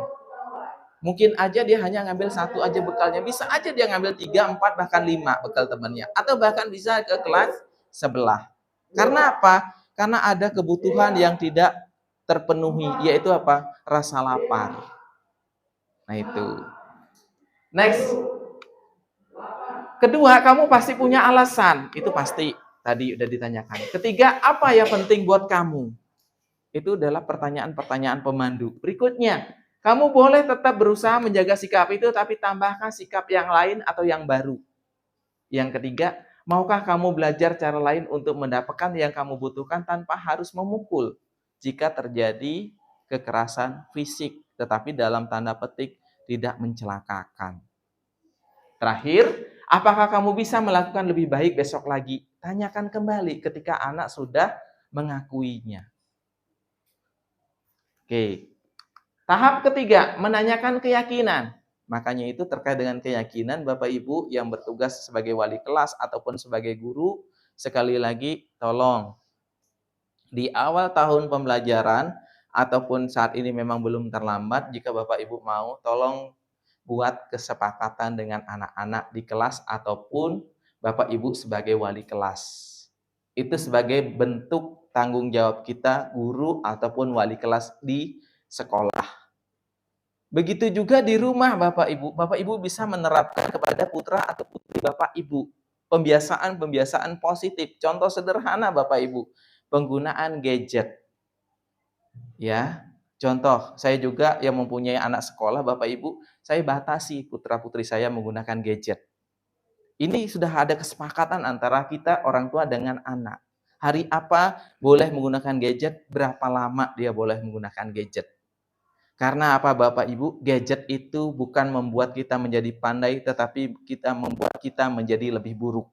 Mungkin aja dia hanya ngambil 1 aja bekalnya. Bisa aja dia ngambil 3, 4, bahkan 5 bekal temannya. Atau bahkan bisa ke kelas sebelah. Karena apa? Karena ada kebutuhan yang tidak terpenuhi, yaitu apa? Rasa lapar. Nah itu. Next. Kedua, kamu pasti punya alasan. Itu pasti. Tadi udah ditanyakan. Ketiga, apa yang penting buat kamu? Itu adalah pertanyaan-pertanyaan pemandu. Berikutnya, kamu boleh tetap berusaha menjaga sikap itu, tapi tambahkan sikap yang lain atau yang baru. Yang ketiga, maukah kamu belajar cara lain untuk mendapatkan yang kamu butuhkan tanpa harus memukul? Jika terjadi kekerasan fisik, tetapi dalam tanda petik tidak mencelakakan. Terakhir, apakah kamu bisa melakukan lebih baik besok lagi? Tanyakan kembali ketika anak sudah mengakuinya. Oke. Tahap ketiga, menanyakan keyakinan. Makanya itu terkait dengan keyakinan Bapak Ibu yang bertugas sebagai wali kelas ataupun sebagai guru, sekali lagi tolong di awal tahun pembelajaran ataupun saat ini memang belum terlambat, jika Bapak Ibu mau, tolong buat kesepakatan dengan anak-anak di kelas ataupun Bapak Ibu sebagai wali kelas. Itu sebagai bentuk tanggung jawab kita, guru ataupun wali kelas di sekolah. Begitu juga di rumah Bapak Ibu bisa menerapkan kepada putra atau putri Bapak Ibu pembiasaan positif. Contoh sederhana Bapak Ibu, penggunaan gadget. Ya, contoh, saya juga yang mempunyai anak sekolah, Bapak Ibu, saya batasi putra-putri saya menggunakan gadget. Ini sudah ada kesepakatan antara kita orang tua dengan anak. Hari apa boleh menggunakan gadget, berapa lama dia boleh menggunakan gadget. Karena apa Bapak Ibu? Gadget itu bukan membuat kita menjadi pandai, tetapi membuat kita menjadi lebih buruk.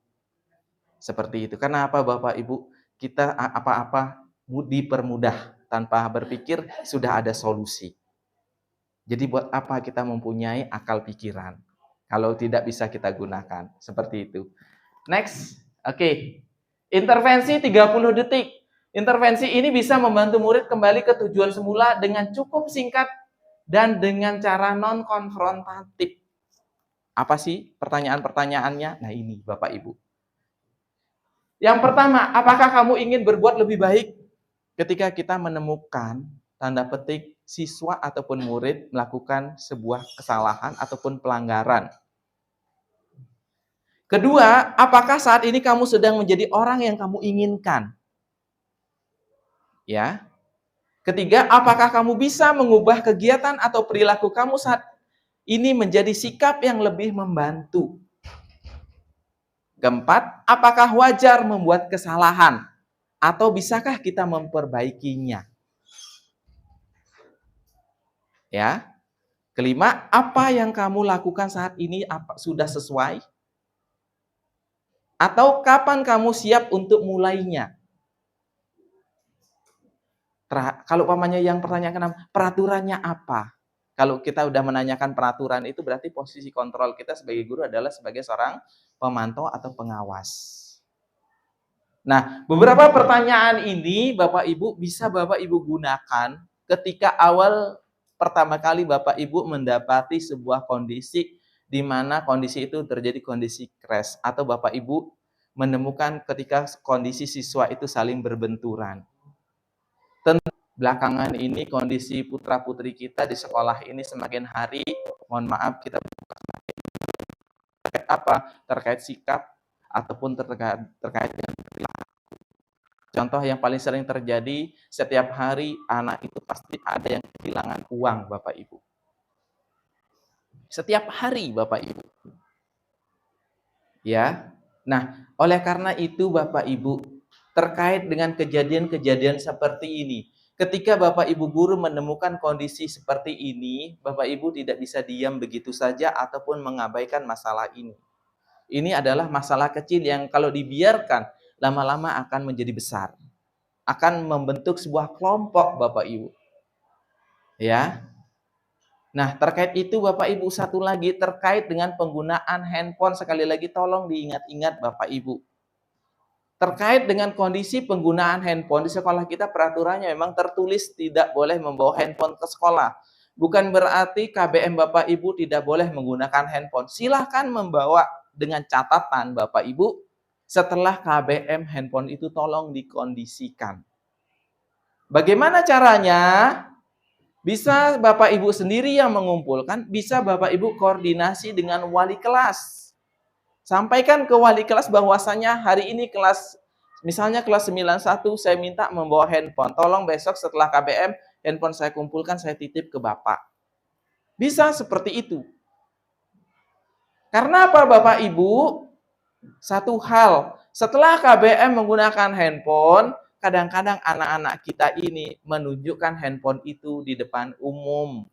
Seperti itu. Karena apa Bapak Ibu? Kita apa-apa dipermudah. Tanpa berpikir sudah ada solusi. Jadi buat apa kita mempunyai akal pikiran kalau tidak bisa kita gunakan? Seperti itu. Next. Oke. Intervensi 30 detik. Intervensi ini bisa membantu murid kembali ke tujuan semula dengan cukup singkat dan dengan cara non-konfrontatif. Apa sih pertanyaan-pertanyaannya? Nah ini Bapak Ibu. Yang pertama, apakah kamu ingin berbuat lebih baik? Ketika kita menemukan, tanda petik, siswa ataupun murid melakukan sebuah kesalahan ataupun pelanggaran. Kedua, apakah saat ini kamu sedang menjadi orang yang kamu inginkan? Ya. Ketiga, apakah kamu bisa mengubah kegiatan atau perilaku kamu saat ini menjadi sikap yang lebih membantu? Keempat, apakah wajar membuat kesalahan atau bisakah kita memperbaikinya? Ya. Kelima, apa yang kamu lakukan saat ini sudah sesuai? Atau kapan kamu siap untuk mulainya? Kalau pamannya yang pertanyaan keenam, peraturannya apa? Kalau kita udah menanyakan peraturan itu berarti posisi kontrol kita sebagai guru adalah sebagai seorang pemantau atau pengawas. Nah, beberapa pertanyaan ini Bapak Ibu bisa Bapak Ibu gunakan ketika awal pertama kali Bapak Ibu mendapati sebuah kondisi di mana kondisi itu terjadi kondisi crash atau Bapak Ibu menemukan ketika kondisi siswa itu saling berbenturan. Belakangan ini kondisi putra-putri kita di sekolah ini semakin hari, mohon maaf kita terkait apa? Terkait sikap ataupun terkait dengan perilaku. Contoh yang paling sering terjadi, setiap hari anak itu pasti ada yang kehilangan uang Bapak Ibu. Setiap hari Bapak Ibu. Ya. Nah, oleh karena itu Bapak Ibu, terkait dengan kejadian-kejadian seperti ini, ketika Bapak Ibu guru menemukan kondisi seperti ini, Bapak Ibu tidak bisa diam begitu saja ataupun mengabaikan masalah ini. Ini adalah masalah kecil yang kalau dibiarkan lama-lama akan menjadi besar. Akan membentuk sebuah kelompok Bapak Ibu. Ya. Nah, terkait itu Bapak Ibu satu lagi terkait dengan penggunaan handphone, sekali lagi tolong diingat-ingat Bapak Ibu. Terkait dengan kondisi penggunaan handphone di sekolah kita peraturannya memang tertulis tidak boleh membawa handphone ke sekolah. Bukan berarti KBM Bapak Ibu tidak boleh menggunakan handphone. Silahkan membawa dengan catatan Bapak Ibu, setelah KBM handphone itu tolong dikondisikan. Bagaimana caranya? Bisa Bapak Ibu sendiri yang mengumpulkan, bisa Bapak Ibu koordinasi dengan wali kelas. Sampaikan ke wali kelas bahwasanya hari ini misalnya kelas 91 saya minta membawa handphone. Tolong besok setelah KBM handphone saya kumpulkan, saya titip ke Bapak. Bisa seperti itu. Karena apa Bapak Ibu? Satu hal, setelah KBM menggunakan handphone, kadang-kadang anak-anak kita ini menunjukkan handphone itu di depan umum.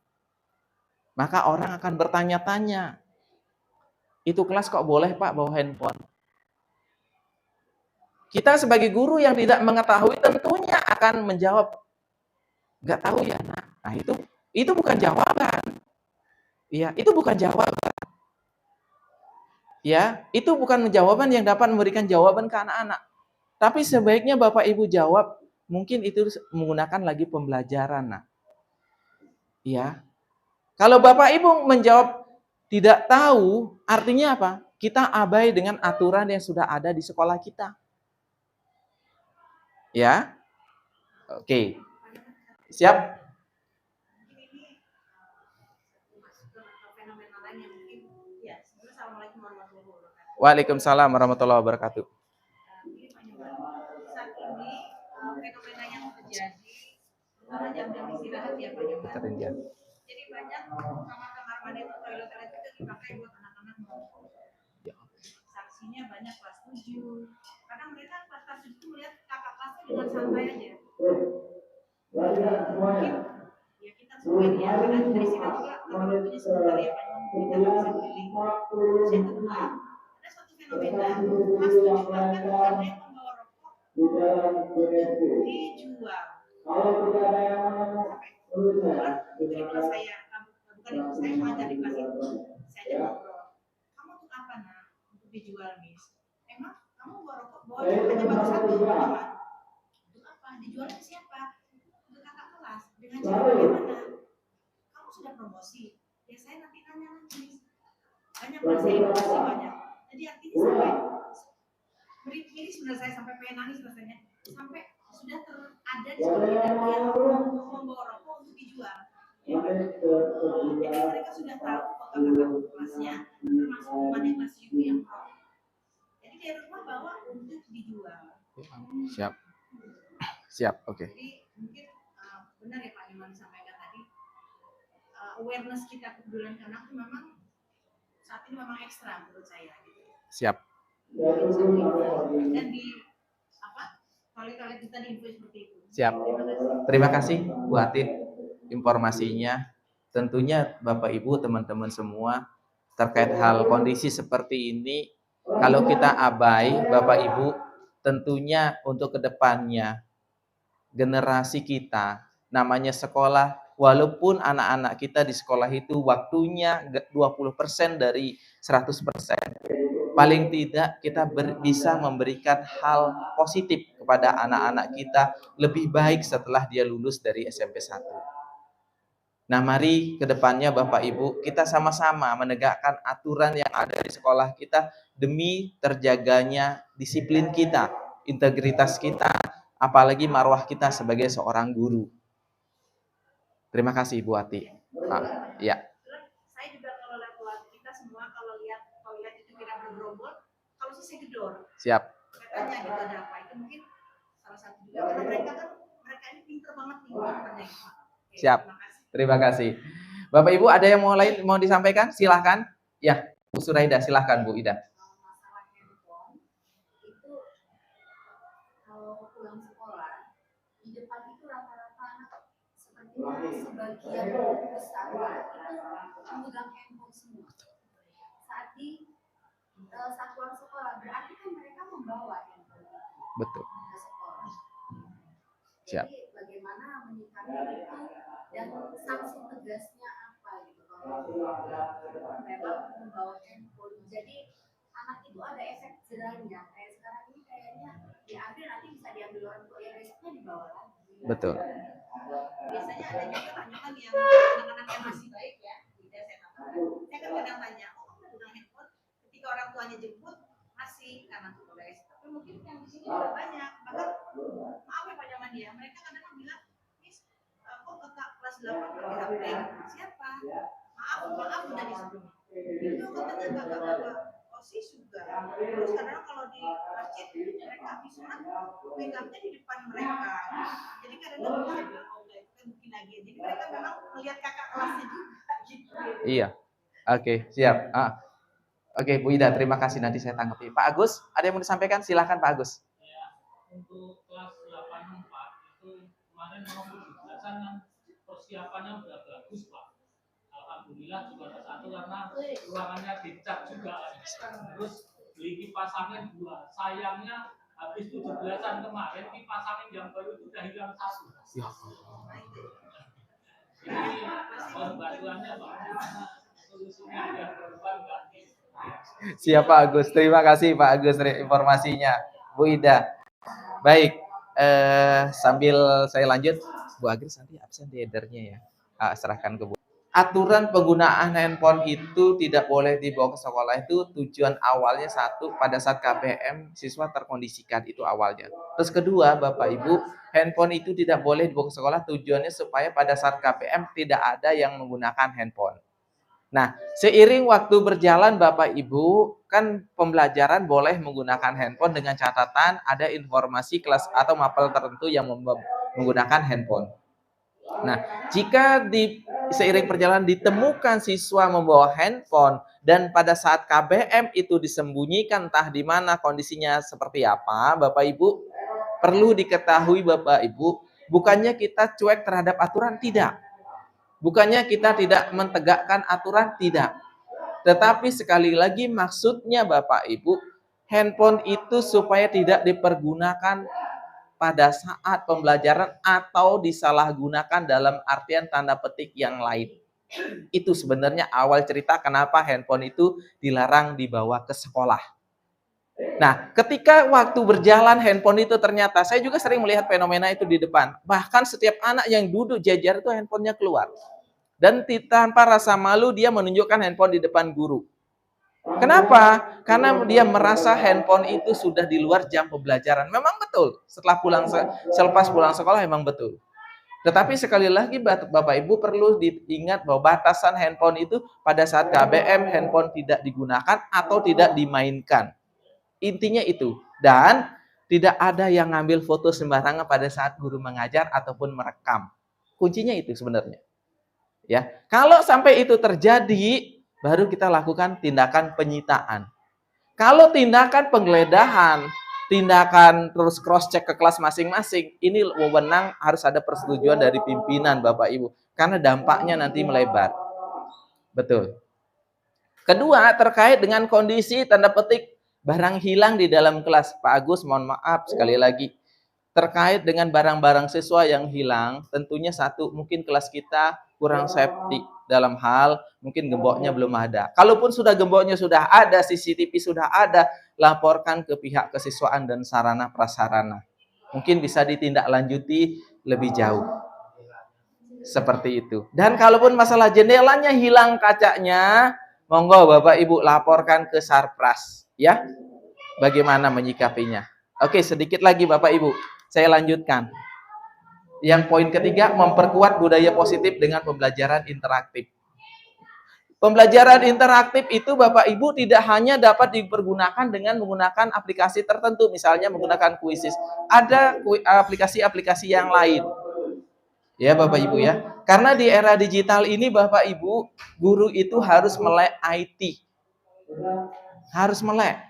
Maka orang akan bertanya-tanya, itu kelas kok boleh Pak bawa handphone? Kita sebagai guru yang tidak mengetahui tentunya akan menjawab, nggak tahu ya nak. Nah itu bukan jawaban. Ya, itu bukan jawaban. Ya, itu bukan jawaban yang dapat memberikan jawaban ke anak-anak. Tapi sebaiknya Bapak Ibu jawab, mungkin itu menggunakan lagi pembelajaran. Nah, ya. Kalau Bapak Ibu menjawab tidak tahu, artinya apa? Kita abai dengan aturan yang sudah ada di sekolah kita. Ya. Oke. Siap? Waalaikumsalam warahmatullahi wabarakatuh. Saat ini fenomena yang terjadi jam-jam istirahat ya Pak Nyoman. Jadi banyak kamar-kamar mandi itu toilet-toilet itu dipakai buat anak-anak merokok. Saksinya banyak kelas 7. Karena mereka kelas 7 itu melihat kakak kelasnya dengan santai aja. Mungkin ya kita sebagai ya, karena dari sini juga kalau waktunya sebentar ya Pak Nyoman, kita nggak bisa keliling. Terus yang kedua, ada suatu fenomena kelas 7 bahkan ada yang membawa rokok dijual. Kebetulan itu di kelas saya, bukan di kelas saya, mengajar di kelas itu. Saya aja ngobrol, kamu untuk apa nak? Untuk dijual Miss. Emang kamu bawa rokok, bawa hanya baru satu teman. Untuk apa? Dijual ke siapa? Untuk kakak kelas. Dengan cara bagaimana? Kamu sudah promosi. Ya saya nanti nanya lagi Miss. Banyak lah saya promosi banyak. Jadi artinya sampai ini sebenarnya saya sampai pengen nangis rasanya. Sampai sudah ada di sekolah kita yang membawa rokok untuk dijual. Ya, jadi mereka sudah tahu kakak kelasnya, termasuk temannya kelas juga yang merokok. Jadi dari rumah bawa untuk dijual. Siap. Siap, oke. Jadi mungkin benar ya Pak Iman sampaikan tadi, awareness kita kepedulian anak itu memang saat ini memang ekstra menurut saya. Gitu. Siap. dan di toilet kita diinfo seperti itu. Siap. Terima kasih Bu Atin informasinya. Tentunya Bapak Ibu, teman-teman semua, terkait hal kondisi seperti ini, kalau kita abai, Bapak Ibu, tentunya untuk kedepannya generasi kita, namanya sekolah, walaupun anak-anak kita di sekolah itu waktunya 20% dari 100%, paling tidak kita bisa memberikan hal positif kepada anak-anak kita lebih baik setelah dia lulus dari SMP 1. Nah, mari ke depannya Bapak Ibu, kita sama-sama menegakkan aturan yang ada di sekolah kita demi terjaganya disiplin kita, integritas kita, apalagi marwah kita sebagai seorang guru. Terima kasih Bu Ati. Ya. Saya juga kalau lihat kita semua kalau lihat toilet itu kira bergerombol, kalau saya gedor. Siap. Katanya gitu ada apa? Itu mungkin salah satu juga karena mereka ini pintar banget nih pintarnya. Siap. Terima kasih. Bapak Ibu ada yang mau disampaikan? Silahkan. Ya, Bu Suraida, silahkan Bu Ida. Masalah handphone itu kalau pulang sekolah di depan itu rata-rata anak sepertinya sebagian besar itu memegang handphone semua. Saat pulang sekolah berarti kan mereka membawa handphone. Betul. Ke sekolah. Siap. Jadi bagaimana menyikapi itu dan sanksi tegasnya apa gitu kalau memang membawa handphone. Jadi anak itu ada efek jerahnya. Kayak sekarang ini kayaknya diambil nanti bisa diambil orang tua yang resepnya dibawa lagi. Betul. Biasanya ada juga tanyakan yang anak-anak yang masih baik ya. Tidak saya katakan. Saya kan kadang tanya, kamu pegang handphone ketika orang tuanya jemput masih karena tugas. Tapi mungkin yang di sini juga banyak. Bahkan maaf ya Pak Jaman dia, mereka kadang bilang, Miss, kok kakak kelas 8 pakai HP? Siapa? Maaf udah disuruh. Itu katanya kakak-kakak OSIS juga. Terus kadang kalau di masjid mereka habis sholat pegangnya di depan mereka. Jadi kadang-kadang saya bilang oh enggak itu kan mungkin lagi. Jadi mereka memang melihat kakak kelasnya juga gitu. Iya. Oke, siap. Oke, Bu Ida, terima kasih. Nanti saya tanggapi. Pak Agus, ada yang mau disampaikan? Silahkan Pak Agus. Ya, untuk kelas 84 itu kemarin mau 17-an yang persiapannya udah bagus Pak. Alhamdulillah juara 1 karena ruangannya dicat juga. Terus beli kipas angin 2. Sayangnya habis 17-an kemarin kipas angin yang baru itu udah hilang 1. Ya. Ini bantuannya Pak. Solusinya yang berubah ganti. Siap Pak Agus. Terima kasih Pak Agus informasinya. Bu Ida. Baik. Sambil saya lanjut, Bu Agris nanti absen di headernya ya. Serahkan ke Bu. Aturan penggunaan handphone itu tidak boleh dibawa ke sekolah itu tujuan awalnya satu, pada saat KBM siswa terkondisikan itu awalnya. Terus kedua, Bapak Ibu, handphone itu tidak boleh dibawa ke sekolah tujuannya supaya pada saat KBM tidak ada yang menggunakan handphone. Nah, seiring waktu berjalan Bapak Ibu, kan pembelajaran boleh menggunakan handphone dengan catatan ada informasi kelas atau mapel tertentu yang menggunakan handphone. Nah, jika seiring perjalanan ditemukan siswa membawa handphone dan pada saat KBM itu disembunyikan entah di mana kondisinya seperti apa, Bapak Ibu, perlu diketahui Bapak Ibu, bukannya kita cuek terhadap aturan, tidak. Bukannya kita tidak menegakkan aturan, tidak. Tetapi sekali lagi maksudnya Bapak Ibu, handphone itu supaya tidak dipergunakan pada saat pembelajaran atau disalahgunakan dalam artian tanda petik yang lain. Itu sebenarnya awal cerita kenapa handphone itu dilarang dibawa ke sekolah. Nah, ketika waktu berjalan handphone itu ternyata, saya juga sering melihat fenomena itu di depan. Bahkan setiap anak yang duduk jajar itu handphonenya keluar. Dan tanpa rasa malu dia menunjukkan handphone di depan guru. Kenapa? Karena dia merasa handphone itu sudah di luar jam pembelajaran. Memang betul. Selepas pulang sekolah memang betul. Tetapi sekali lagi Bapak Ibu perlu diingat bahwa batasan handphone itu pada saat KBM handphone tidak digunakan atau tidak dimainkan. Intinya itu. Dan tidak ada yang ngambil foto sembarangan pada saat guru mengajar ataupun merekam. Kuncinya itu sebenarnya. Ya, kalau sampai itu terjadi, baru kita lakukan tindakan penyitaan. Kalau tindakan penggeledahan, tindakan terus cross check ke kelas masing-masing, ini wewenang harus ada persetujuan dari pimpinan Bapak Ibu, karena dampaknya nanti melebar. Betul. Kedua, terkait dengan kondisi tanda petik barang hilang di dalam kelas. Pak Agus, mohon maaf sekali lagi. Terkait dengan barang-barang siswa yang hilang, tentunya satu, mungkin kelas kita kurang safety dalam hal mungkin gemboknya belum ada. Kalaupun sudah gemboknya sudah ada, CCTV sudah ada, laporkan ke pihak kesiswaan dan sarana prasarana. Mungkin bisa ditindaklanjuti lebih jauh. Seperti itu. Dan kalaupun masalah jendelanya hilang kacanya, monggo Bapak Ibu laporkan ke Sarpras, ya. Bagaimana menyikapinya? Oke, sedikit lagi Bapak Ibu. Saya lanjutkan. Yang poin ketiga, memperkuat budaya positif dengan pembelajaran interaktif. Pembelajaran interaktif itu Bapak Ibu tidak hanya dapat dipergunakan dengan menggunakan aplikasi tertentu, misalnya menggunakan Quizzes. Ada aplikasi-aplikasi yang lain. Ya Bapak Ibu ya. Karena di era digital ini Bapak Ibu, guru itu harus melek IT. Harus melek.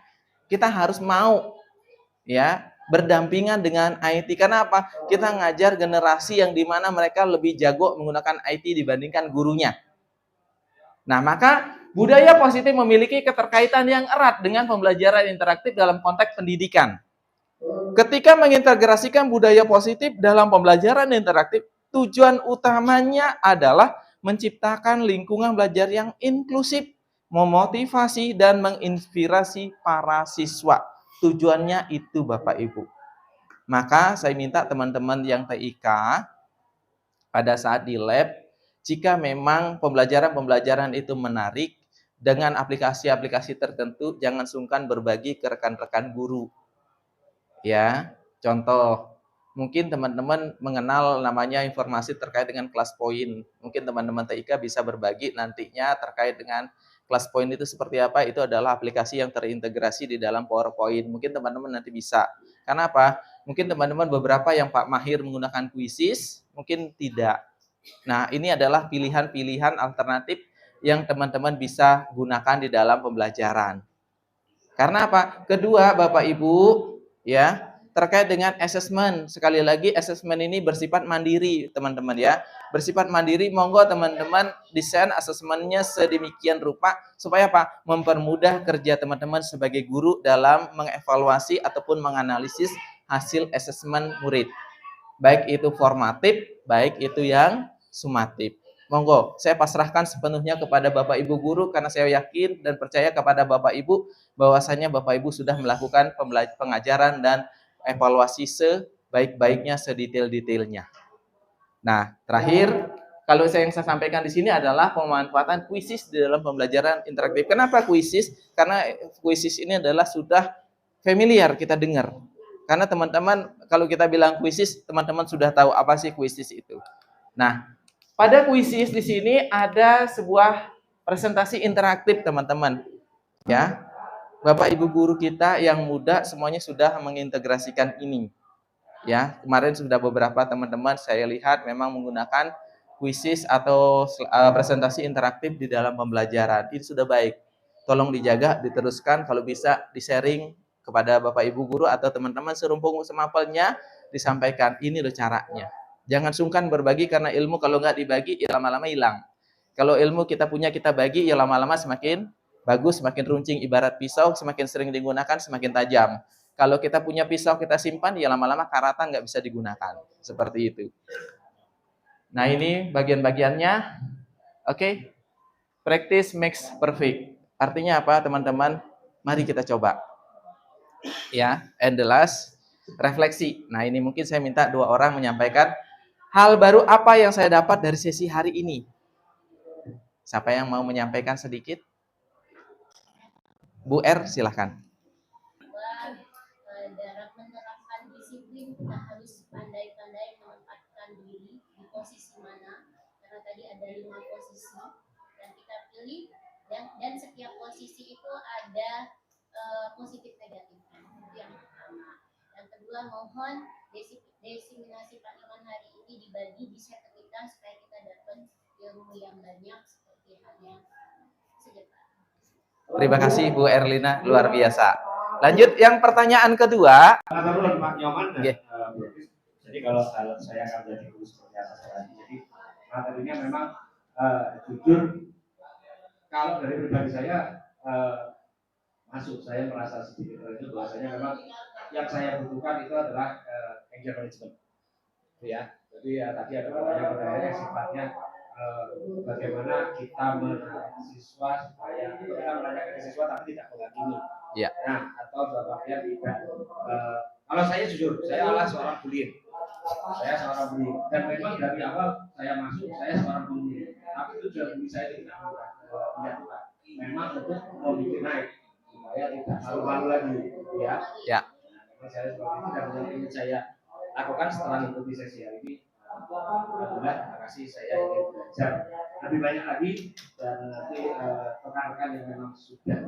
Kita harus mau ya berdampingan dengan IT. Karena apa? Kita ngajar generasi yang dimana mereka lebih jago menggunakan IT dibandingkan gurunya. Nah, maka budaya positif memiliki keterkaitan yang erat dengan pembelajaran interaktif dalam konteks pendidikan. Ketika mengintegrasikan budaya positif dalam pembelajaran interaktif, tujuan utamanya adalah menciptakan lingkungan belajar yang inklusif, memotivasi dan menginspirasi para siswa. Tujuannya itu Bapak Ibu. Maka saya minta teman-teman yang TIK pada saat di lab, jika memang pembelajaran-pembelajaran itu menarik dengan aplikasi-aplikasi tertentu, jangan sungkan berbagi ke rekan-rekan guru. Ya, contoh, mungkin teman-teman mengenal namanya informasi terkait dengan kelas poin. Mungkin teman-teman TIK bisa berbagi nantinya terkait dengan kelas poin itu seperti apa. Itu adalah aplikasi yang terintegrasi di dalam PowerPoint. Mungkin teman-teman nanti bisa. Karena apa? Mungkin teman-teman beberapa yang Pak Mahir menggunakan Quizzes, mungkin tidak. Nah, ini adalah pilihan-pilihan alternatif yang teman-teman bisa gunakan di dalam pembelajaran. Karena apa? Kedua, Bapak Ibu, ya, terkait dengan asesmen. Sekali lagi, asesmen ini bersifat mandiri, teman-teman ya. Bersifat mandiri, monggo teman-teman desain asesmennya sedemikian rupa supaya apa? Mempermudah kerja teman-teman sebagai guru dalam mengevaluasi ataupun menganalisis hasil asesmen murid. Baik itu formatif, baik itu yang sumatif. Monggo, saya pasrahkan sepenuhnya kepada Bapak Ibu guru karena saya yakin dan percaya kepada Bapak Ibu bahwasanya Bapak Ibu sudah melakukan pengajaran dan evaluasi sebaik-baiknya, sedetail-detailnya. Nah, terakhir, kalau yang saya sampaikan di sini adalah pemanfaatan Quizzes di dalam pembelajaran interaktif. Kenapa Quizzes? Karena Quizzes ini adalah sudah familiar kita dengar. Karena teman-teman, kalau kita bilang Quizzes, teman-teman sudah tahu apa sih Quizzes itu. Nah, pada Quizzes di sini ada sebuah presentasi interaktif, teman-teman. Ya, Bapak Ibu guru kita yang muda semuanya sudah mengintegrasikan ini. Ya, kemarin sudah beberapa teman-teman saya lihat memang menggunakan Quizzes atau presentasi interaktif di dalam pembelajaran. Ini sudah baik. Tolong dijaga, diteruskan, kalau bisa di-sharing kepada Bapak Ibu guru atau teman-teman serumpung semapelnya, disampaikan ini loh caranya. Jangan sungkan berbagi karena ilmu kalau nggak dibagi ya lama-lama hilang. Kalau ilmu kita punya kita bagi ya lama-lama semakin bagus, semakin runcing. Ibarat pisau semakin sering digunakan semakin tajam. Kalau kita punya pisau kita simpan ya lama-lama karatan nggak bisa digunakan. Seperti itu. Nah ini bagian-bagiannya. Oke. Practice makes perfect. Artinya apa teman-teman? Mari kita coba. Ya, and the last refleksi. Nah ini mungkin saya minta dua orang menyampaikan hal baru apa yang saya dapat dari sesi hari ini? Siapa yang mau menyampaikan sedikit? Bu R, silahkan. Dalam menerapkan disiplin kita harus pandai-pandai menempatkan diri di posisi mana, karena tadi ada 5 posisi dan kita pilih dan setiap posisi itu ada positif negatifnya. Itu yang pertama. Yang kedua, mohon diseminasi Pak Iman hari ini dibagi di share ke kita supaya kita dapat ilmu yang banyak seperti halnya sejahtera. Terima kasih Bu Erlina, luar biasa. Lanjut yang pertanyaan kedua. Pak Nyoman, Oke. jadi kalau saya akan jadi guru seperti apa sekarang. Jadi materinya memang jujur, kalau dari pribadi saya masuk, saya merasa sedikit itu bahwasanya memang yang saya butuhkan itu adalah anger management, ya. Jadi tadi ada pertanyaan yang sifatnya bagaimana kita menarik siswa supaya kita menanyakan siswa tapi tidak menghakimi. Ya. Nah, atau dalam artian tidak. Kalau saya jujur, saya adalah seorang bully. Saya seorang bully. Dan memang dari awal saya masuk, saya seorang bully. Tapi tujuan bully saya tidak menyatukan. Memang untuk membuat naik supaya tidak malu-malu lagi, ya. Ya. Nah, saya seperti itu dan yang ingin saya lakukan setelah mengikuti sesi hari ini. Alhamdulillah, terima kasih, saya ingin belajar lebih banyak lagi dan nanti rekan-rekan yang memang sudah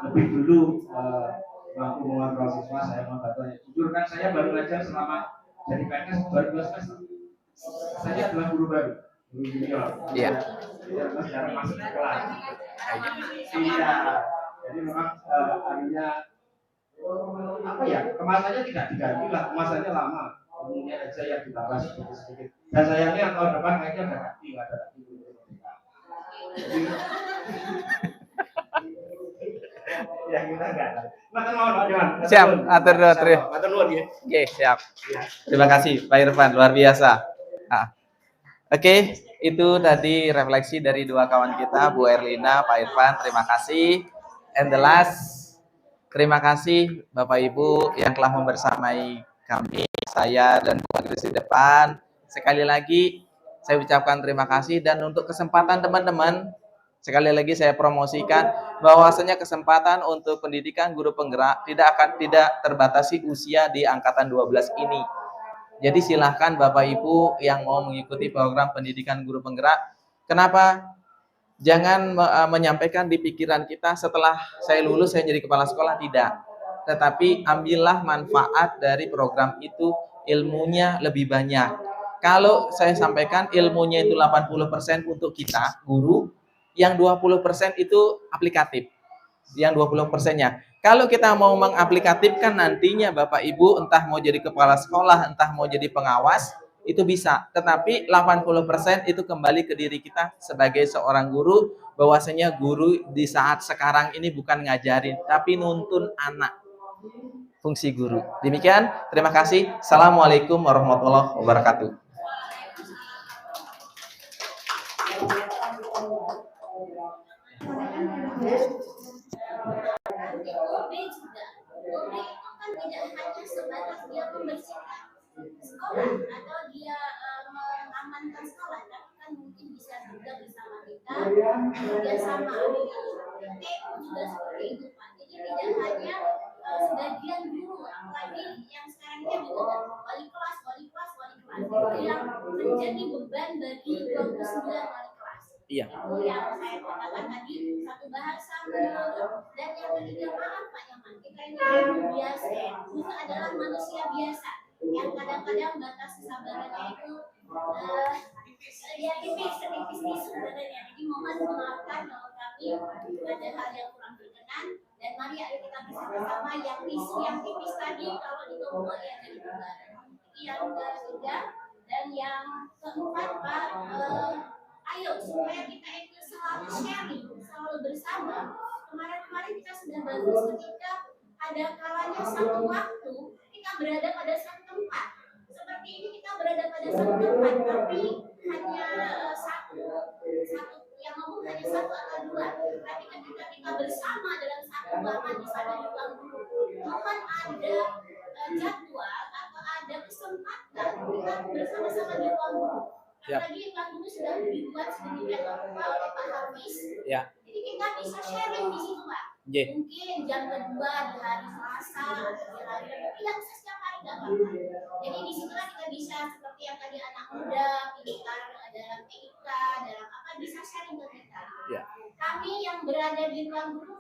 lebih dulu mampu mengontrol siswa, saya membantunya. Jujur kan saya baru belajar selama jadi PNS baru 2 semester. Saya adalah guru baru, guru junior. Iya. Jadi sekarang masuk ke kelas. Iya. Jadi memang harinya apa ya, kemasannya tidak diganti lah, kemasannya lama. Umumnya aja yang ditambah sedikit-sedikit. Dan sayangnya tahun depan kayaknya udah ganti, nggak ada lagi. Ya kita enggak. Matur nuwun Pak Johan. Siap, atur dulu, Tri. Matur nuwun ya. Oke, siap. Terima kasih Pak Irfan, luar biasa. Oke, itu tadi refleksi dari dua kawan kita, Bu Erlina, Pak Irfan. Terima kasih. And the last, terima kasih Bapak Ibu yang telah membersamai kami, saya dan Bu Agris di depan. Sekali lagi saya ucapkan terima kasih dan untuk kesempatan teman-teman, sekali lagi saya promosikan bahwasanya kesempatan untuk pendidikan guru penggerak tidak terbatasi usia di angkatan 12 ini. Jadi silahkan Bapak Ibu yang mau mengikuti program pendidikan guru penggerak. Kenapa? Jangan menyampaikan di pikiran kita setelah saya lulus saya jadi kepala sekolah, tidak. Tetapi ambillah manfaat dari program itu, ilmunya lebih banyak. Kalau saya sampaikan ilmunya itu 80% untuk kita, guru, yang 20% itu aplikatif. Yang 20%-nya. Kalau kita mau mengaplikatifkan nantinya Bapak Ibu, entah mau jadi kepala sekolah, entah mau jadi pengawas, itu bisa. Tetapi 80% itu kembali ke diri kita sebagai seorang guru, bahwasanya guru di saat sekarang ini bukan ngajarin, tapi nuntun anak. Fungsi guru. Demikian, terima kasih. Assalamualaikum warahmatullahi wabarakatuh. OB juga. OB itu kan tidak hanya sebatas dia membersihkan sekolah atau dia mengamankan sekolah, tapi kan mungkin bisa juga bersama kita bekerja sama. TU juga seperti itu Pak. Jadi tidak hanya sebagian guru, apalagi yang sekarang ini juga wali kelas yang menjadi beban bagi 29 wali kelas. Iya. Itu yang saya katakan tadi, satu bahasa menurut, dan yang ketiga maaf Pak Nyoman, kita ini guru biasa, guru adalah manusia biasa yang kadang-kadang batas kesabarannya itu ya tipis sebenarnya. Jadi mohon memaafkan kalau kami ada hal yang kurang berkenan, dan mari ayo kita bersama-sama yang tipis tadi kalau ditumpuk ya jadi beban. Yang ketiga dan yang keempat Pak, ayo supaya kita itu selalu sharing, selalu bersama. Kemarin kita sudah bagus ketika ada kalanya satu waktu kita berada pada satu tempat. Seperti ini kita berada pada satu tempat, tapi hanya satu yang ngomong hanya satu atau dua. Tapi ketika kita bersama dalam satu ruangan di sana di ruang guru, bukan ada jadwal atau ada kesempatan kita bersama-sama di ruang guru. Apalagi ruang guru sudah dibuat sedemikian rupa oleh Pak Hafiz. Ya. Jadi kita bisa sharing di situ Pak. Yeah. Mungkin jam kedua di hari Selasa atau di hari tidak usah setiap hari nggak apa-apa. Jadi di situlah kita bisa seperti yang tadi anak muda pintar dalam TIK, dalam apa bisa sharing ke kita. Yeah. Kami yang berada di ruang guru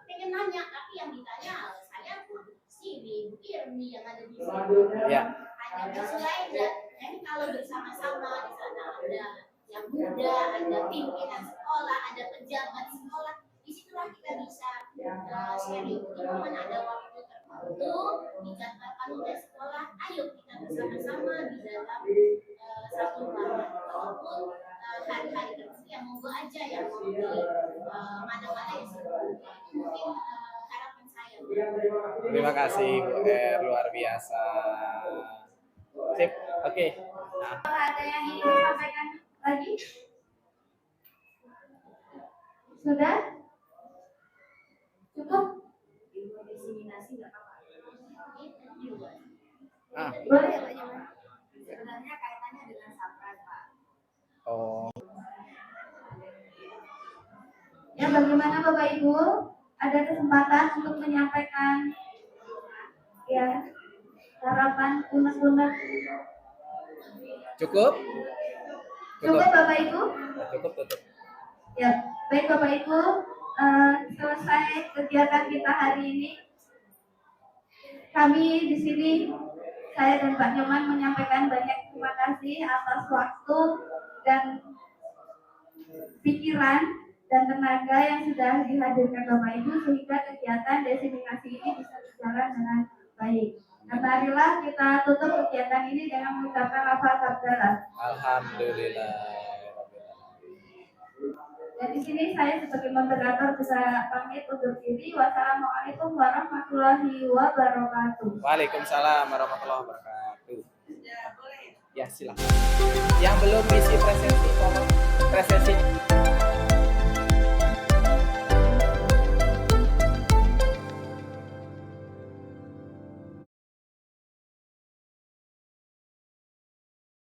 pengen nanya, tapi yang ditanya saya Siri, Irmi yang ada di sini. Yeah. Hanya bisa lain dan jadi kalau bersama-sama di sana ada yang muda, ada pimpinan sekolah, ada pejabat sekolah, di bisa sharing. Jadi momen ada waktu tertentu dijadwalkan oleh sekolah, ayo kita bersama-sama di dalam satu ruangan. Walaupun hari-hari tertentu yang monggo aja yang mau pilih mana-mana yang sibuk. Itu mungkin harapan saya. Terima kasih Bu R, luar biasa. Sip, oke. Nah, Ada yang ingin disampaikan lagi? Sudah? Cukup? Diseminasi nggak apa-apa. Boleh? Sebenarnya kaitannya dengan sapran, Pak. oh, Ya, bagaimana Bapak Ibu? Ada kesempatan untuk menyampaikan ya harapan unek-unek. cukup? Cukup Bapak Ibu? Nah, cukup tutup. Ya, baik Bapak Ibu, selesai kegiatan kita hari ini. Kami di sini, saya dan Pak Nyoman menyampaikan banyak terima kasih atas waktu dan pikiran dan tenaga yang sudah dihadirkan Bapak Ibu sehingga kegiatan diseminasi ini bisa berjalan dengan baik. Dan marilah kita tutup kegiatan ini dengan mengucapkan lafaz sabda. Alhamdulillah. Dan di sini saya sebagai moderator bisa pamit undur diri. Wassalamualaikum warahmatullahi wabarakatuh. Waalaikumsalam warahmatullahi wabarakatuh. Ya, silakan. Yang belum isi presensi, tolong presensi